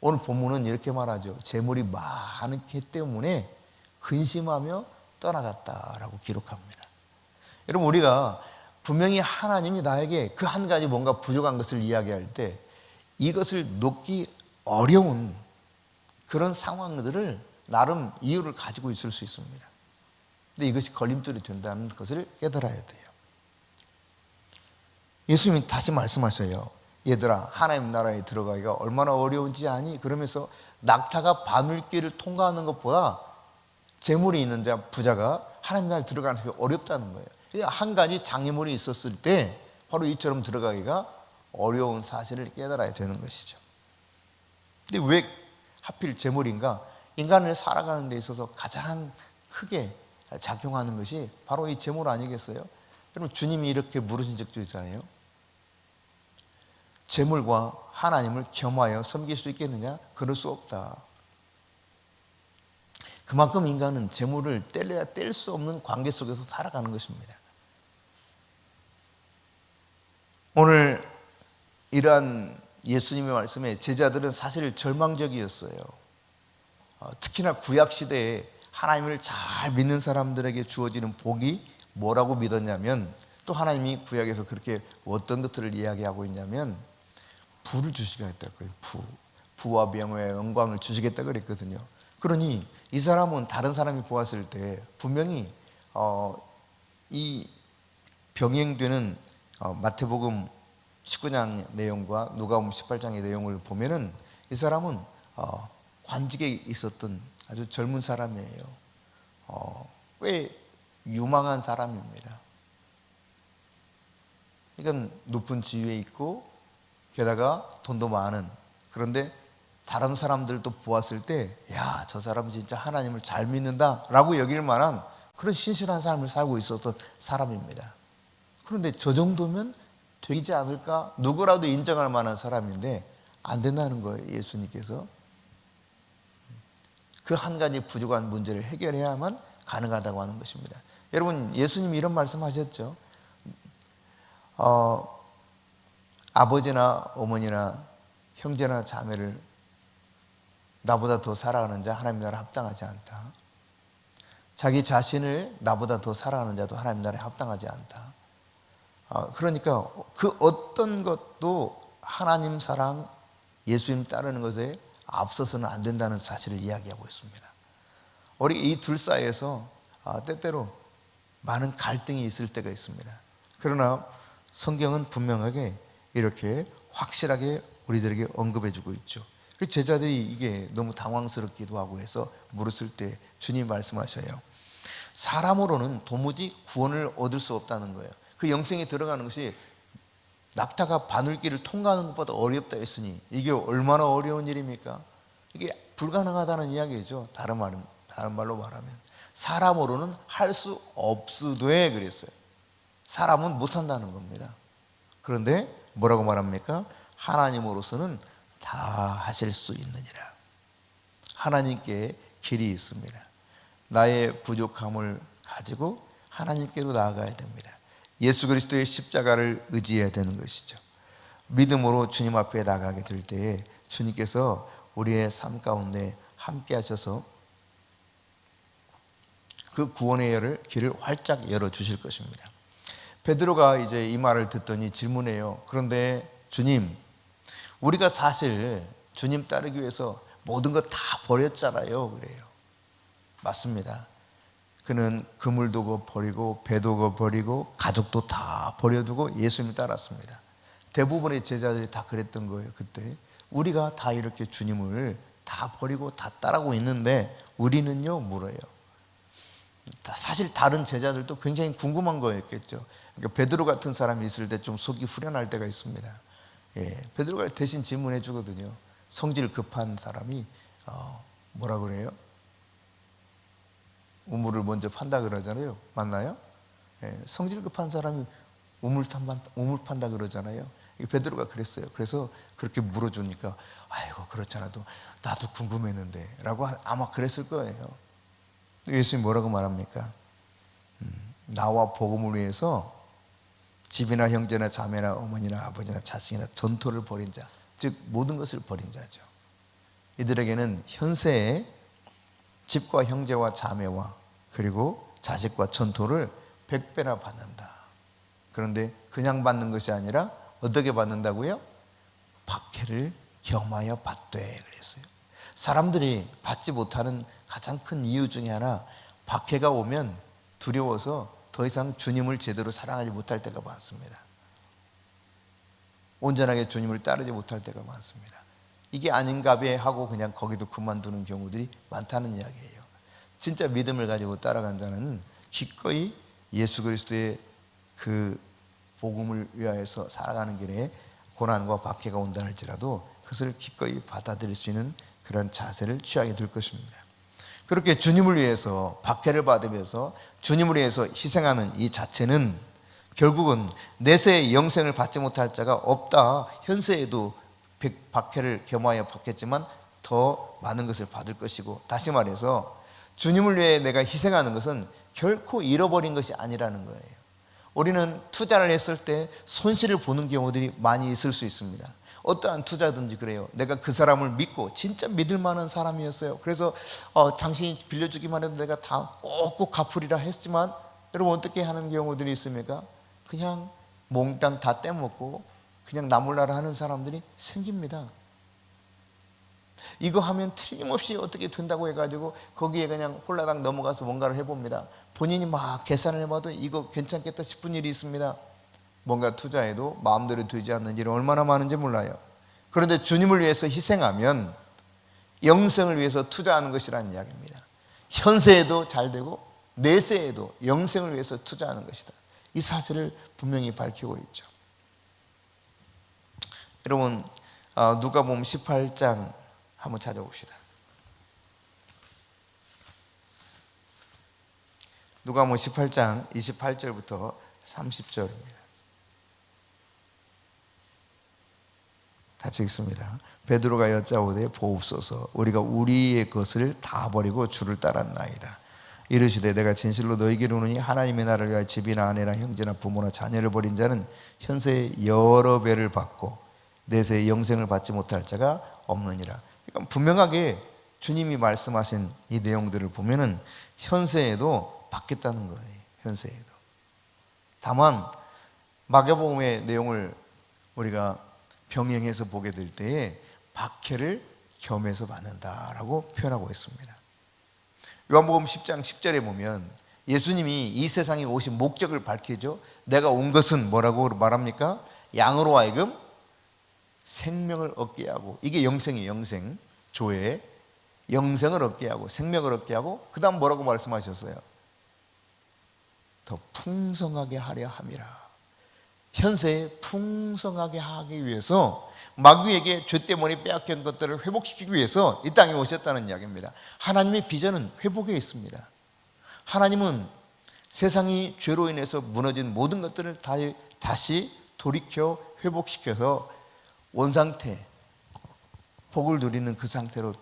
오늘 본문은 이렇게 말하죠. 재물이 많기 때문에 근심하며 떠나갔다라고 기록합니다. 여러분, 우리가 분명히 하나님이 나에게 그 한 가지 뭔가 부족한 것을 이야기할 때 이것을 놓기 어려운 그런 상황들을 나름 이유를 가지고 있을 수 있습니다. 근데 이것이 걸림돌이 된다는 것을 깨달아야 돼요. 예수님이 다시 말씀하셔요. 얘들아, 하나님 나라에 들어가기가 얼마나 어려운지 아니? 그러면서 낙타가 바늘길을 통과하는 것보다 재물이 있는 자, 부자가 하나님 나라에 들어가는 게 어렵다는 거예요. 한 가지 장애물이 있었을 때 바로 이처럼 들어가기가 어려운 사실을 깨달아야 되는 것이죠. 근데 왜 하필 재물인가? 인간을 살아가는 데 있어서 가장 크게 작용하는 것이 바로 이 재물 아니겠어요? 여러분, 주님이 이렇게 물으신 적도 있잖아요. 재물과 하나님을 겸하여 섬길 수 있겠느냐? 그럴 수 없다. 그만큼 인간은 재물을 떼려야 뗄 수 없는 관계 속에서 살아가는 것입니다. 오늘 이러한 예수님의 말씀에 제자들은 사실 절망적이었어요. 특히나 구약시대에 하나님을 잘 믿는 사람들에게 주어지는 복이 뭐라고 믿었냐면, 또 하나님이 구약에서 그렇게 어떤 것들을 이야기하고 있냐면 부를 주시겠다고 그래요. 부와 명예와 영광을 주시겠다고 그랬거든요. 그러니 이 사람은 다른 사람이 보았을 때 분명히 이 병행되는 마태복음 19장 내용과 누가복음 18장의 내용을 보면은 이 사람은 관직에 있었던 아주 젊은 사람이에요. 꽤 유망한 사람입니다. 그러니까 높은 지위에 있고 게다가 돈도 많은, 그런데 다른 사람들도 보았을 때 야, 저 사람 진짜 하나님을 잘 믿는다 라고 여길 만한 그런 신실한 삶을 살고 있었던 사람입니다. 그런데 저 정도면 되지 않을까? 누구라도 인정할 만한 사람인데 안 된다는 거예요. 예수님께서 그 한 가지 부족한 문제를 해결해야만 가능하다고 하는 것입니다. 여러분, 예수님이 이런 말씀하셨죠. 아버지나 어머니나 형제나 자매를 나보다 더 사랑하는 자 하나님 나라에 합당하지 않다. 자기 자신을 나보다 더 사랑하는 자도 하나님 나라에 합당하지 않다. 그러니까 그 어떤 것도 하나님 사랑, 예수님 따르는 것에 앞서서는 안 된다는 사실을 이야기하고 있습니다. 우리 이 둘 사이에서 때때로 많은 갈등이 있을 때가 있습니다. 그러나 성경은 분명하게 이렇게 확실하게 우리들에게 언급해주고 있죠. 제자들이 이게 너무 당황스럽기도 하고 해서 물었을 때 주님 말씀하셔요. 사람으로는 도무지 구원을 얻을 수 없다는 거예요. 그 영생에 들어가는 것이 낙타가 바늘길을 통과하는 것보다 어렵다 했으니 이게 얼마나 어려운 일입니까? 이게 불가능하다는 이야기죠. 다른 말로 말하면 사람으로는 할 수 없으되 그랬어요. 사람은 못한다는 겁니다. 그런데 뭐라고 말합니까? 하나님으로서는 다 하실 수 있느니라. 하나님께 길이 있습니다. 나의 부족함을 가지고 하나님께로 나아가야 됩니다. 예수 그리스도의 십자가를 의지해야 되는 것이죠. 믿음으로 주님 앞에 나가게 될 때에 주님께서 우리의 삶 가운데 함께 하셔서 그 구원의 길을 활짝 열어주실 것입니다. 베드로가 이제 이 말을 듣더니 질문해요. 그런데 주님, 우리가 사실 주님 따르기 위해서 모든 것 다 버렸잖아요. 그래요. 맞습니다. 그는 그물도 버리고 배도 버리고 가족도 다 버려두고 예수님을 따랐습니다. 대부분의 제자들이 다 그랬던 거예요. 그때 우리가 다 이렇게 주님을 다 버리고 다 따르고 있는데 우리는요 물어요. 사실 다른 제자들도 굉장히 궁금한 거였겠죠. 그러니까 베드로 같은 사람이 있을 때 좀 속이 후련할 때가 있습니다. 베드로가 대신 질문해 주거든요. 성질 급한 사람이 뭐라 그래요? 우물을 먼저 판다 그러잖아요. 맞나요? 성질 급한 사람이 우물 판다 그러잖아요. 베드로가 그랬어요. 그래서 그렇게 물어주니까 아이고 그렇잖아도 나도 궁금했는데 라고 아마 그랬을 거예요. 예수님이 뭐라고 말합니까? 나와 복음을 위해서 집이나 형제나 자매나 어머니나 아버지나 자식이나 전토를 벌인 자, 즉 모든 것을 벌인 자죠. 이들에게는 현세에 집과 형제와 자매와 그리고 자식과 전토를 100배나 받는다. 그런데 그냥 받는 것이 아니라 어떻게 받는다고요? 박해를 겸하여 받되 그랬어요. 사람들이 받지 못하는 가장 큰 이유 중에 하나, 박해가 오면 두려워서 더 이상 주님을 제대로 사랑하지 못할 때가 많습니다. 온전하게 주님을 따르지 못할 때가 많습니다. 이게 아닌가 봐 하고 그냥 거기서 그만두는 경우들이 많다는 이야기예요. 진짜 믿음을 가지고 따라간 자는 기꺼이 예수 그리스도의 그 복음을 위하여서 살아가는 길에 고난과 박해가 온다 할지라도 그것을 기꺼이 받아들일 수 있는 그런 자세를 취하게 될 것입니다. 그렇게 주님을 위해서 박해를 받으면서 주님을 위해서 희생하는 이 자체는 결국은 내세의 영생을 받지 못할 자가 없다. 현세에도 박해를 겸하여 받겠지만 더 많은 것을 받을 것이고, 다시 말해서 주님을 위해 내가 희생하는 것은 결코 잃어버린 것이 아니라는 거예요. 우리는 투자를 했을 때 손실을 보는 경우들이 많이 있을 수 있습니다. 어떠한 투자든지 그래요. 내가 그 사람을 믿고 진짜 믿을 만한 사람이었어요. 그래서 당신이 빌려주기만 해도 내가 다 꼭꼭 갚으리라 했지만, 여러분 어떻게 하는 경우들이 있습니까? 그냥 몽땅 다 떼먹고 그냥 나몰라라 하는 사람들이 생깁니다. 이거 하면 틀림없이 어떻게 된다고 해가지고 거기에 그냥 홀라당 넘어가서 뭔가를 해봅니다. 본인이 막 계산을 해봐도 이거 괜찮겠다 싶은 일이 있습니다. 뭔가 투자해도 마음대로 되지 않는 일이 얼마나 많은지 몰라요. 그런데 주님을 위해서 희생하면 영생을 위해서 투자하는 것이라는 이야기입니다. 현세에도 잘 되고 내세에도 영생을 위해서 투자하는 것이다. 이 사실을 분명히 밝히고 있죠. 여러분 누가복음 18장 한번 찾아봅시다. 누가복음 18장 28절부터 30절입니다. 같이 읽습니다. 베드로가 여짜오되 보옵소서, 우리가 우리의 것을 다 버리고 주를 따랐나이다. 이르시되 내가 진실로 너희에게 이르노니 하나님의 나라를 위하여 집이나 아내나 형제나 부모나 자녀를 버린 자는 현세에 여러 배를 받고 내세에 영생을 받지 못할 자가 없느니라. 그러니까 분명하게 주님이 말씀하신 이 내용들을 보면은 현세에도 받겠다는 거예요. 현세에도. 다만 마가복음의 내용을 우리가 병행해서 보게 될 때에 박해를 겸해서 받는다라고 표현하고 있습니다. 요한복음 10장 10절에 보면 예수님이 이 세상에 오신 목적을 밝히죠. 내가 온 것은 뭐라고 말합니까? 양으로 하여금 생명을 얻게 하고, 이게 영생이에요. 영생, 조회, 영생을 얻게 하고 생명을 얻게 하고, 그 다음 뭐라고 말씀하셨어요? 더 풍성하게 하려 함이라. 현세에 풍성하게 하기 위해서, 마귀에게 죄 때문에 빼앗긴 것들을 회복시키기 위해서 이 땅에 오셨다는 이야기입니다. 하나님의 비전은 회복에 있습니다. 하나님은 세상이 죄로 인해서 무너진 모든 것들을 다시 돌이켜 회복시켜서 원상태, 복을 누리는 그 상태로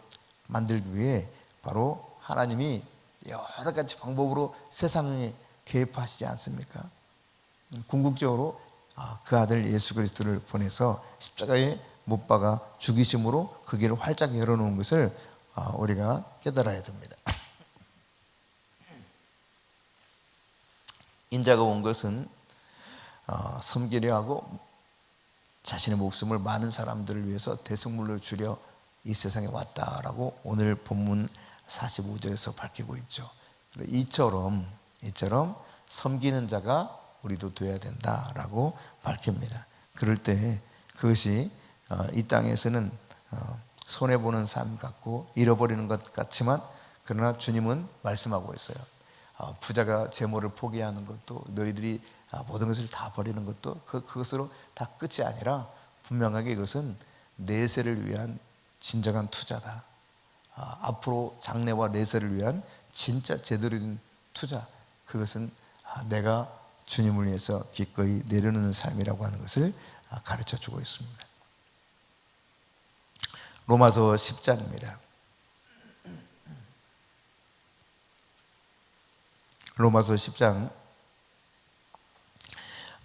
만들기 위해 바로 하나님이 여러 가지 방법으로 세상에 개입하시지 않습니까? 궁극적으로 그 아들 예수 그리스도를 보내서 십자가에 못 박아 죽이심으로 그 길을 활짝 열어놓은 것을 우리가 깨달아야 됩니다. 인자가 온 것은 섬기려 하고 자신의 목숨을 많은 사람들을 위해서 대속물로 주려 이 세상에 왔다라고 오늘 본문 45절에서 밝히고 있죠. 이처럼 섬기는 자가 우리도 되어야 된다라고 밝힙니다. 그럴 때 그것이 이 땅에서는 손해보는 삶 같고 잃어버리는 것 같지만, 그러나 주님은 말씀하고 있어요. 부자가 재물을 포기하는 것도, 너희들이 모든 것을 다 버리는 것도 그것으로 다 끝이 아니라 분명하게 이것은 내세를 위한 진정한 투자다. 앞으로 장래와 내세를 위한 진짜 제대로 된 투자, 그것은 내가 주님을 위해서 기꺼이 내려놓는 삶이라고 하는 것을 가르쳐주고 있습니다. 로마서 10장입니다. 로마서 10장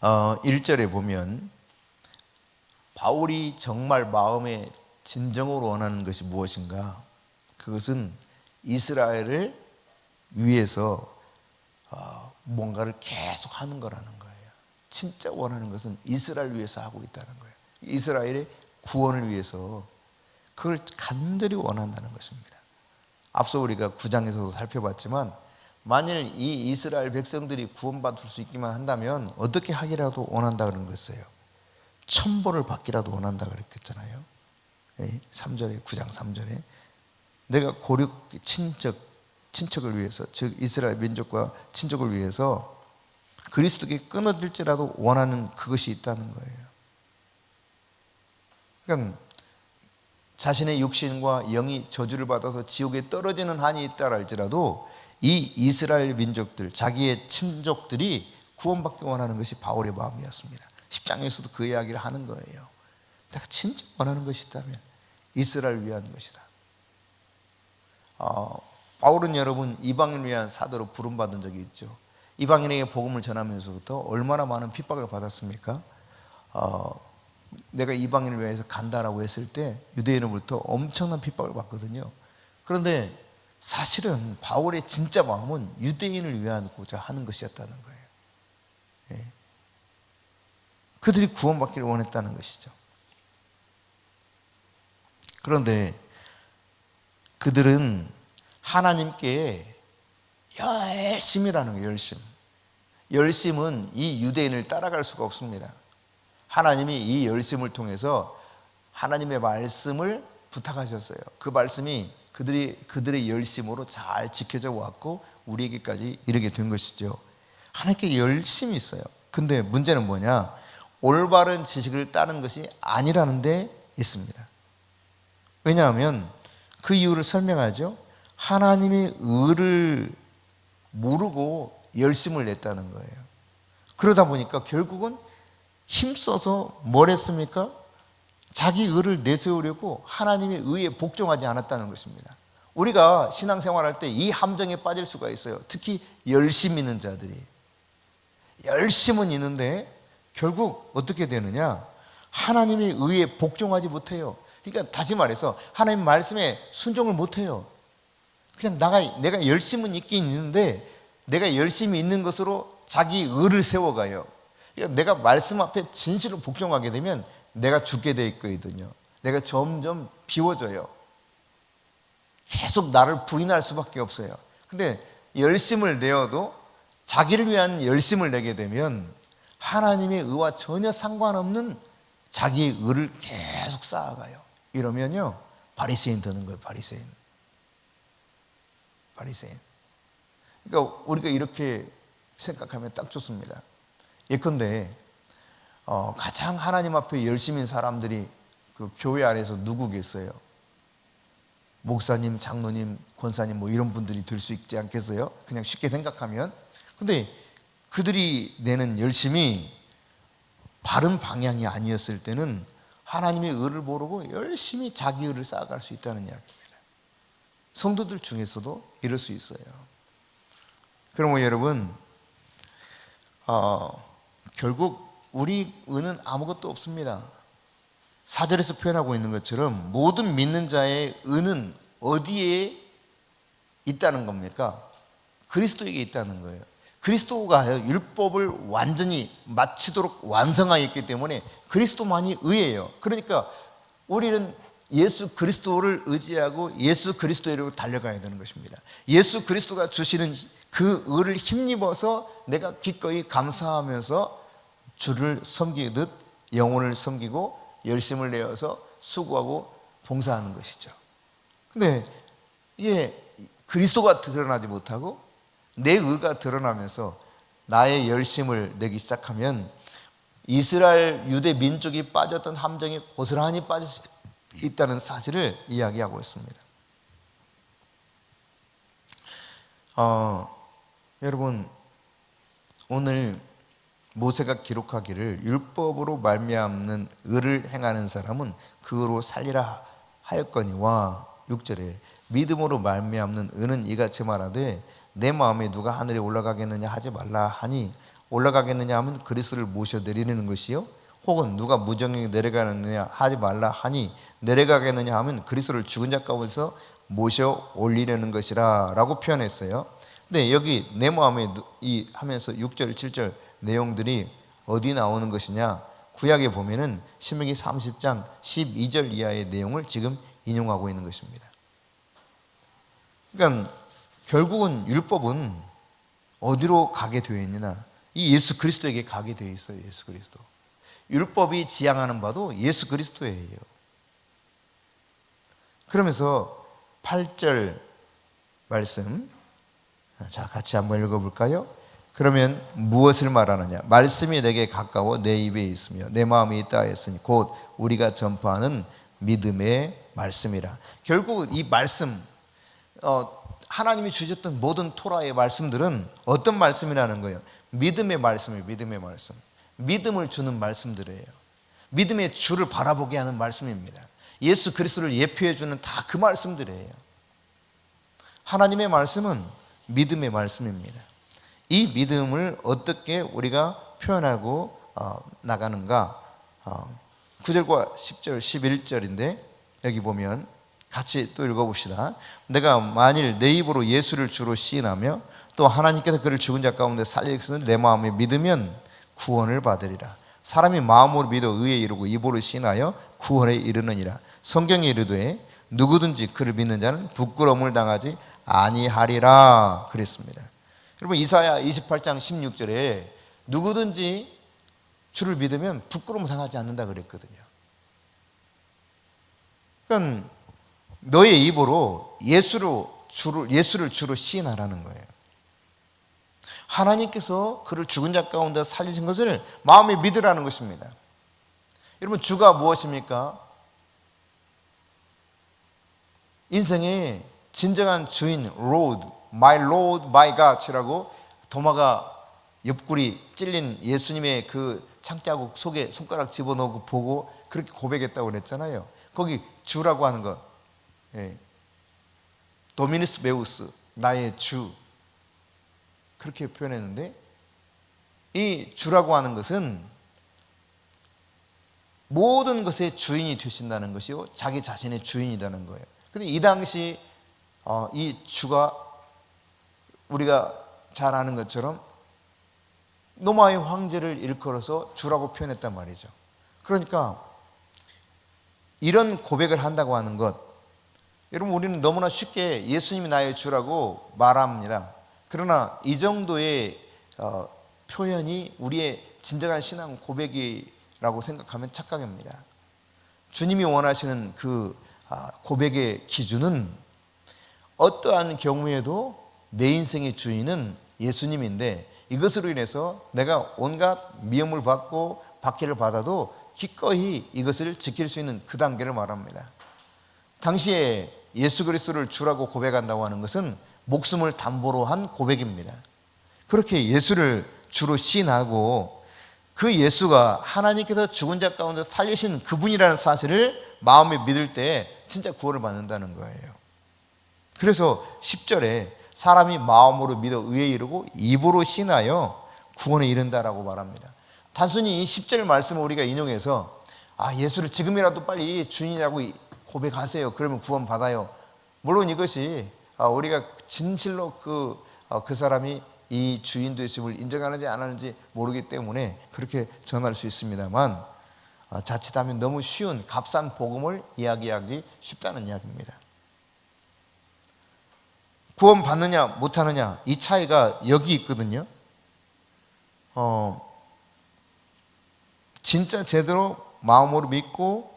1절에 보면 바울이 정말 마음에 진정으로 원하는 것이 무엇인가? 그것은 이스라엘을 위해서 뭔가를 계속 하는 거라는 거예요. 진짜 원하는 것은 이스라엘을 위해서 하고 있다는 거예요. 이스라엘의 구원을 위해서 그걸 간절히 원한다는 것입니다. 앞서 우리가 9장에서도 살펴봤지만, 만일 이 이스라엘 백성들이 구원받을 수 있기만 한다면 어떻게 하기라도 원한다 그런 거였어요. 천벌을 받기라도 원한다 그랬잖아요. 3절에, 9장 3절에 내가 고륙 친척을 위해서, 즉 이스라엘 민족과 친족을 위해서 그리스도께 끊어질지라도 원하는 그것이 있다는 거예요. 그러니까 자신의 육신과 영이 저주를 받아서 지옥에 떨어지는 한이 있다라 할지라도 이 이스라엘 민족들, 자기의 친족들이 구원받기 원하는 것이 바울의 마음이었습니다. 10장에서도 그 이야기를 하는 거예요. 내가 진짜 원하는 것이 있다면 이스라엘을 위한 것이다. 바울은 여러분 이방인을 위한 사도로 부름받은 적이 있죠. 이방인에게 복음을 전하면서부터 얼마나 많은 핍박을 받았습니까? 내가 이방인을 위해서 간다라고 했을 때 유대인으로부터 엄청난 핍박을 받거든요. 그런데 사실은 바울의 진짜 마음은 유대인을 위하고자 하는 것이었다는 거예요. 그들이 구원받기를 원했다는 것이죠. 그런데 그들은 하나님께 열심이라는 거예요. 열심은 이 유대인을 따라갈 수가 없습니다. 하나님이 이 열심을 통해서 하나님의 말씀을 부탁하셨어요. 그 말씀이 그들의 열심으로 잘 지켜져 왔고 우리에게까지 이르게 된 것이죠. 하나님께 열심이 있어요. 근데 문제는 뭐냐? 올바른 지식을 따는 것이 아니라는 데 있습니다. 왜냐하면 그 이유를 설명하죠. 하나님의 의를 모르고 열심을 냈다는 거예요. 그러다 보니까 결국은 힘써서 뭘 했습니까? 자기 의를 내세우려고 하나님의 의에 복종하지 않았다는 것입니다. 우리가 신앙생활할 때 이 함정에 빠질 수가 있어요. 특히 열심 있는 자들이. 열심은 있는데 결국 어떻게 되느냐? 하나님의 의에 복종하지 못해요. 그러니까 다시 말해서 하나님 말씀에 순종을 못해요. 그냥 내가 열심은 있긴 있는데 내가 열심히 있는 것으로 자기 의를 세워가요. 그러니까 내가 말씀 앞에 진실로 복종하게 되면 내가 죽게 돼 있거든요. 내가 점점 비워져요. 계속 나를 부인할 수밖에 없어요. 근데 열심을 내어도 자기를 위한 열심을 내게 되면 하나님의 의와 전혀 상관없는 자기의 의를 계속 쌓아가요. 이러면요 바리새인 되는 거예요. 바리새인. 그러니까 우리가 이렇게 생각하면 딱 좋습니다. 예컨대 가장 하나님 앞에 열심인 사람들이 그 교회 안에서 누구 계세요? 목사님, 장로님, 권사님 뭐 이런 분들이 될 수 있지 않겠어요? 그냥 쉽게 생각하면. 근데 그들이 내는 열심이 바른 방향이 아니었을 때는 하나님의 의를 모르고 열심히 자기 의를 쌓아갈 수 있다는 이야기입니다. 성도들 중에서도 이럴 수 있어요. 그러면 여러분 결국 우리 의는 아무것도 없습니다. 4절에서 표현하고 있는 것처럼 모든 믿는 자의 의는 어디에 있다는 겁니까? 그리스도에게 있다는 거예요. 그리스도가 율법을 완전히 마치도록 완성하였기 때문에 그리스도만이 의예요. 그러니까 우리는 예수 그리스도를 의지하고 예수 그리스도로 달려가야 되는 것입니다. 예수 그리스도가 주시는 그 의를 힘입어서 내가 기꺼이 감사하면서 주를 섬기듯 영혼을 섬기고 열심을 내어서 수고하고 봉사하는 것이죠. 근데 이게 그리스도가 드러나지 못하고 내 의가 드러나면서 나의 열심을 내기 시작하면 이스라엘 유대 민족이 빠졌던 함정이 고스란히 빠져 있다는 사실을 이야기하고 있습니다. 여러분 오늘 모세가 기록하기를 율법으로 말미암는 의를 행하는 사람은 그로 살리라 하였거니와 6절에 믿음으로 말미암는 의는 이같이 말하되 내 마음에 누가 하늘에 올라가겠느냐 하지 말라 하니 올라가겠느냐 하면 그리스도를 모셔 내리는 것이요 혹은 누가 무정령에 내려가느냐 하지 말라 하니 내려가겠느냐 하면 그리스도를 죽은 자 가운데서 모셔 올리려는 것이라 라고 표현했어요. 근데 여기 내 마음에 이 하면서 6절 7절 내용들이 어디 나오는 것이냐, 구약에 보면은 신명기 30장 12절 이하의 내용을 지금 인용하고 있는 것입니다. 그러니까 결국은 율법은 어디로 가게 되어 있느냐, 이 예수 그리스도에게 가게 되어 있어요. 예수 그리스도. 율법이 지향하는 바도 예수 그리스도예요. 그러면서 8절 말씀, 자 같이 한번 읽어볼까요? 그러면 무엇을 말하느냐? 말씀이 내게 가까워 내 입에 있으며 내 마음에 있다 했으니 곧 우리가 전파하는 믿음의 말씀이라. 결국 이 말씀, 하나님이 주셨던 모든 토라의 말씀들은 어떤 말씀이라는 거예요? 믿음의 말씀이에요. 믿음의 말씀. 믿음을 주는 말씀들이에요. 믿음의 주를 바라보게 하는 말씀입니다. 예수 그리스도를 예표해 주는 다 그 말씀들이에요. 하나님의 말씀은 믿음의 말씀입니다. 이 믿음을 어떻게 우리가 표현하고 나가는가? 9절과 10절, 11절인데 여기 보면 같이 또 읽어봅시다. 내가 만일 내 입으로 예수를 주로 시인하며 또 하나님께서 그를 죽은 자 가운데 살리시는 내 마음에 믿으면 구원을 받으리라. 사람이 마음으로 믿어 의에 이르고 입으로 시인하여 구원에 이르느니라. 성경에 이르되 누구든지 그를 믿는 자는 부끄러움을 당하지 아니하리라 그랬습니다. 여러분 이사야 28장 16절에 누구든지 주를 믿으면 부끄러움 당하지 않는다 그랬거든요. 그러니까 너의 입으로 예수를 주로 시인하라는 거예요. 하나님께서 그를 죽은 자 가운데 살리신 것을 마음에 믿으라는 것입니다. 여러분 주가 무엇입니까? 인생의 진정한 주인, Lord, My Lord, My God이라고 도마가 옆구리 찔린 예수님의 그 창자국 속에 손가락 집어넣고 보고 그렇게 고백했다고 그랬잖아요. 거기 주라고 하는 것, 도미니스 메우스, 나의 주, 그렇게 표현했는데 이 주라고 하는 것은 모든 것의 주인이 되신다는 것이요 자기 자신의 주인이라는 거예요. 근데 이 당시 이 주가 우리가 잘 아는 것처럼 로마의 황제를 일컬어서 주라고 표현했단 말이죠. 그러니까 이런 고백을 한다고 하는 것, 여러분 우리는 너무나 쉽게 예수님이 나의 주라고 말합니다. 그러나 이 정도의 표현이 우리의 진정한 신앙 고백이 고백이라고 생각하면 착각입니다. 주님이 원하시는 그 고백의 기준은 어떠한 경우에도 내 인생의 주인은 예수님인데, 이것으로 인해서 내가 온갖 미움을 받고 박해를 받아도 기꺼이 이것을 지킬 수 있는 그 단계를 말합니다. 당시에 예수 그리스도를 주라고 고백한다고 하는 것은 목숨을 담보로 한 고백입니다. 그렇게 예수를 주로 시인하고 그 예수가 하나님께서 죽은 자 가운데 살리신 그분이라는 사실을 마음에 믿을 때 진짜 구원을 받는다는 거예요. 그래서 10절에 사람이 마음으로 믿어 의에 이르고 입으로 신하여 구원에 이른다라고 말합니다. 단순히 이 10절 말씀을 우리가 인용해서 예수를 지금이라도 빨리 주인이라고 고백하세요, 그러면 구원 받아요, 물론 이것이 우리가 진실로 그 사람이 이 주인 되심을 인정하는지 안 하는지 모르기 때문에 그렇게 전할 수 있습니다만, 자칫하면 너무 쉬운 값싼 복음을 이야기하기 쉽다는 이야기입니다. 구원 받느냐 못하느냐, 이 차이가 여기 있거든요. 진짜 제대로 마음으로 믿고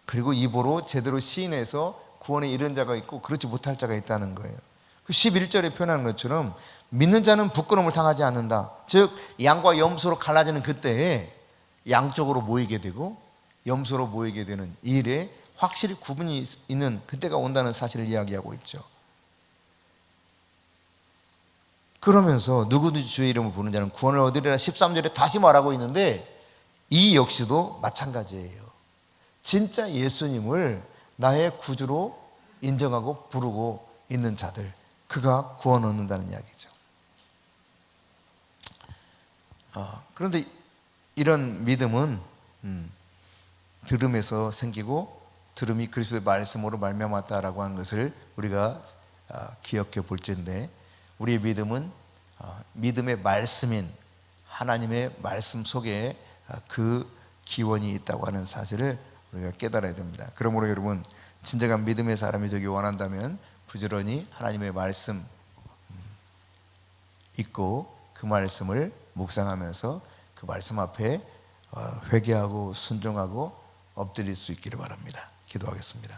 그리고 입으로 제대로 시인해서 구원에 이른 자가 있고 그렇지 못할 자가 있다는 거예요. 그 11절에 표현하는 것처럼 믿는 자는 부끄러움을 당하지 않는다. 즉 양과 염소로 갈라지는 그때에 양쪽으로 모이게 되고 염소로 모이게 되는 이 일에 확실히 구분이 있는 그때가 온다는 사실을 이야기하고 있죠. 그러면서 누구든지 주의 이름을 부르는 자는 구원을 얻으리라 13절에 다시 말하고 있는데, 이 역시도 마찬가지예요. 진짜 예수님을 나의 구주로 인정하고 부르고 있는 자들, 그가 구원 얻는다는 이야기죠. 그런데 이런 믿음은 들음에서 생기고 들음이 그리스도의 말씀으로 말미암았다라고 하는 것을 우리가 기억해 볼 텐데, 우리의 믿음은 믿음의 말씀인 하나님의 말씀 속에 그 기원이 있다고 하는 사실을 우리가 깨달아야 됩니다. 그러므로 여러분, 진정한 믿음의 사람이 되기 원한다면 부지런히 하나님의 말씀 읽고 그 말씀을 묵상하면서 그 말씀 앞에 회개하고 순종하고 엎드릴 수 있기를 바랍니다. 기도하겠습니다.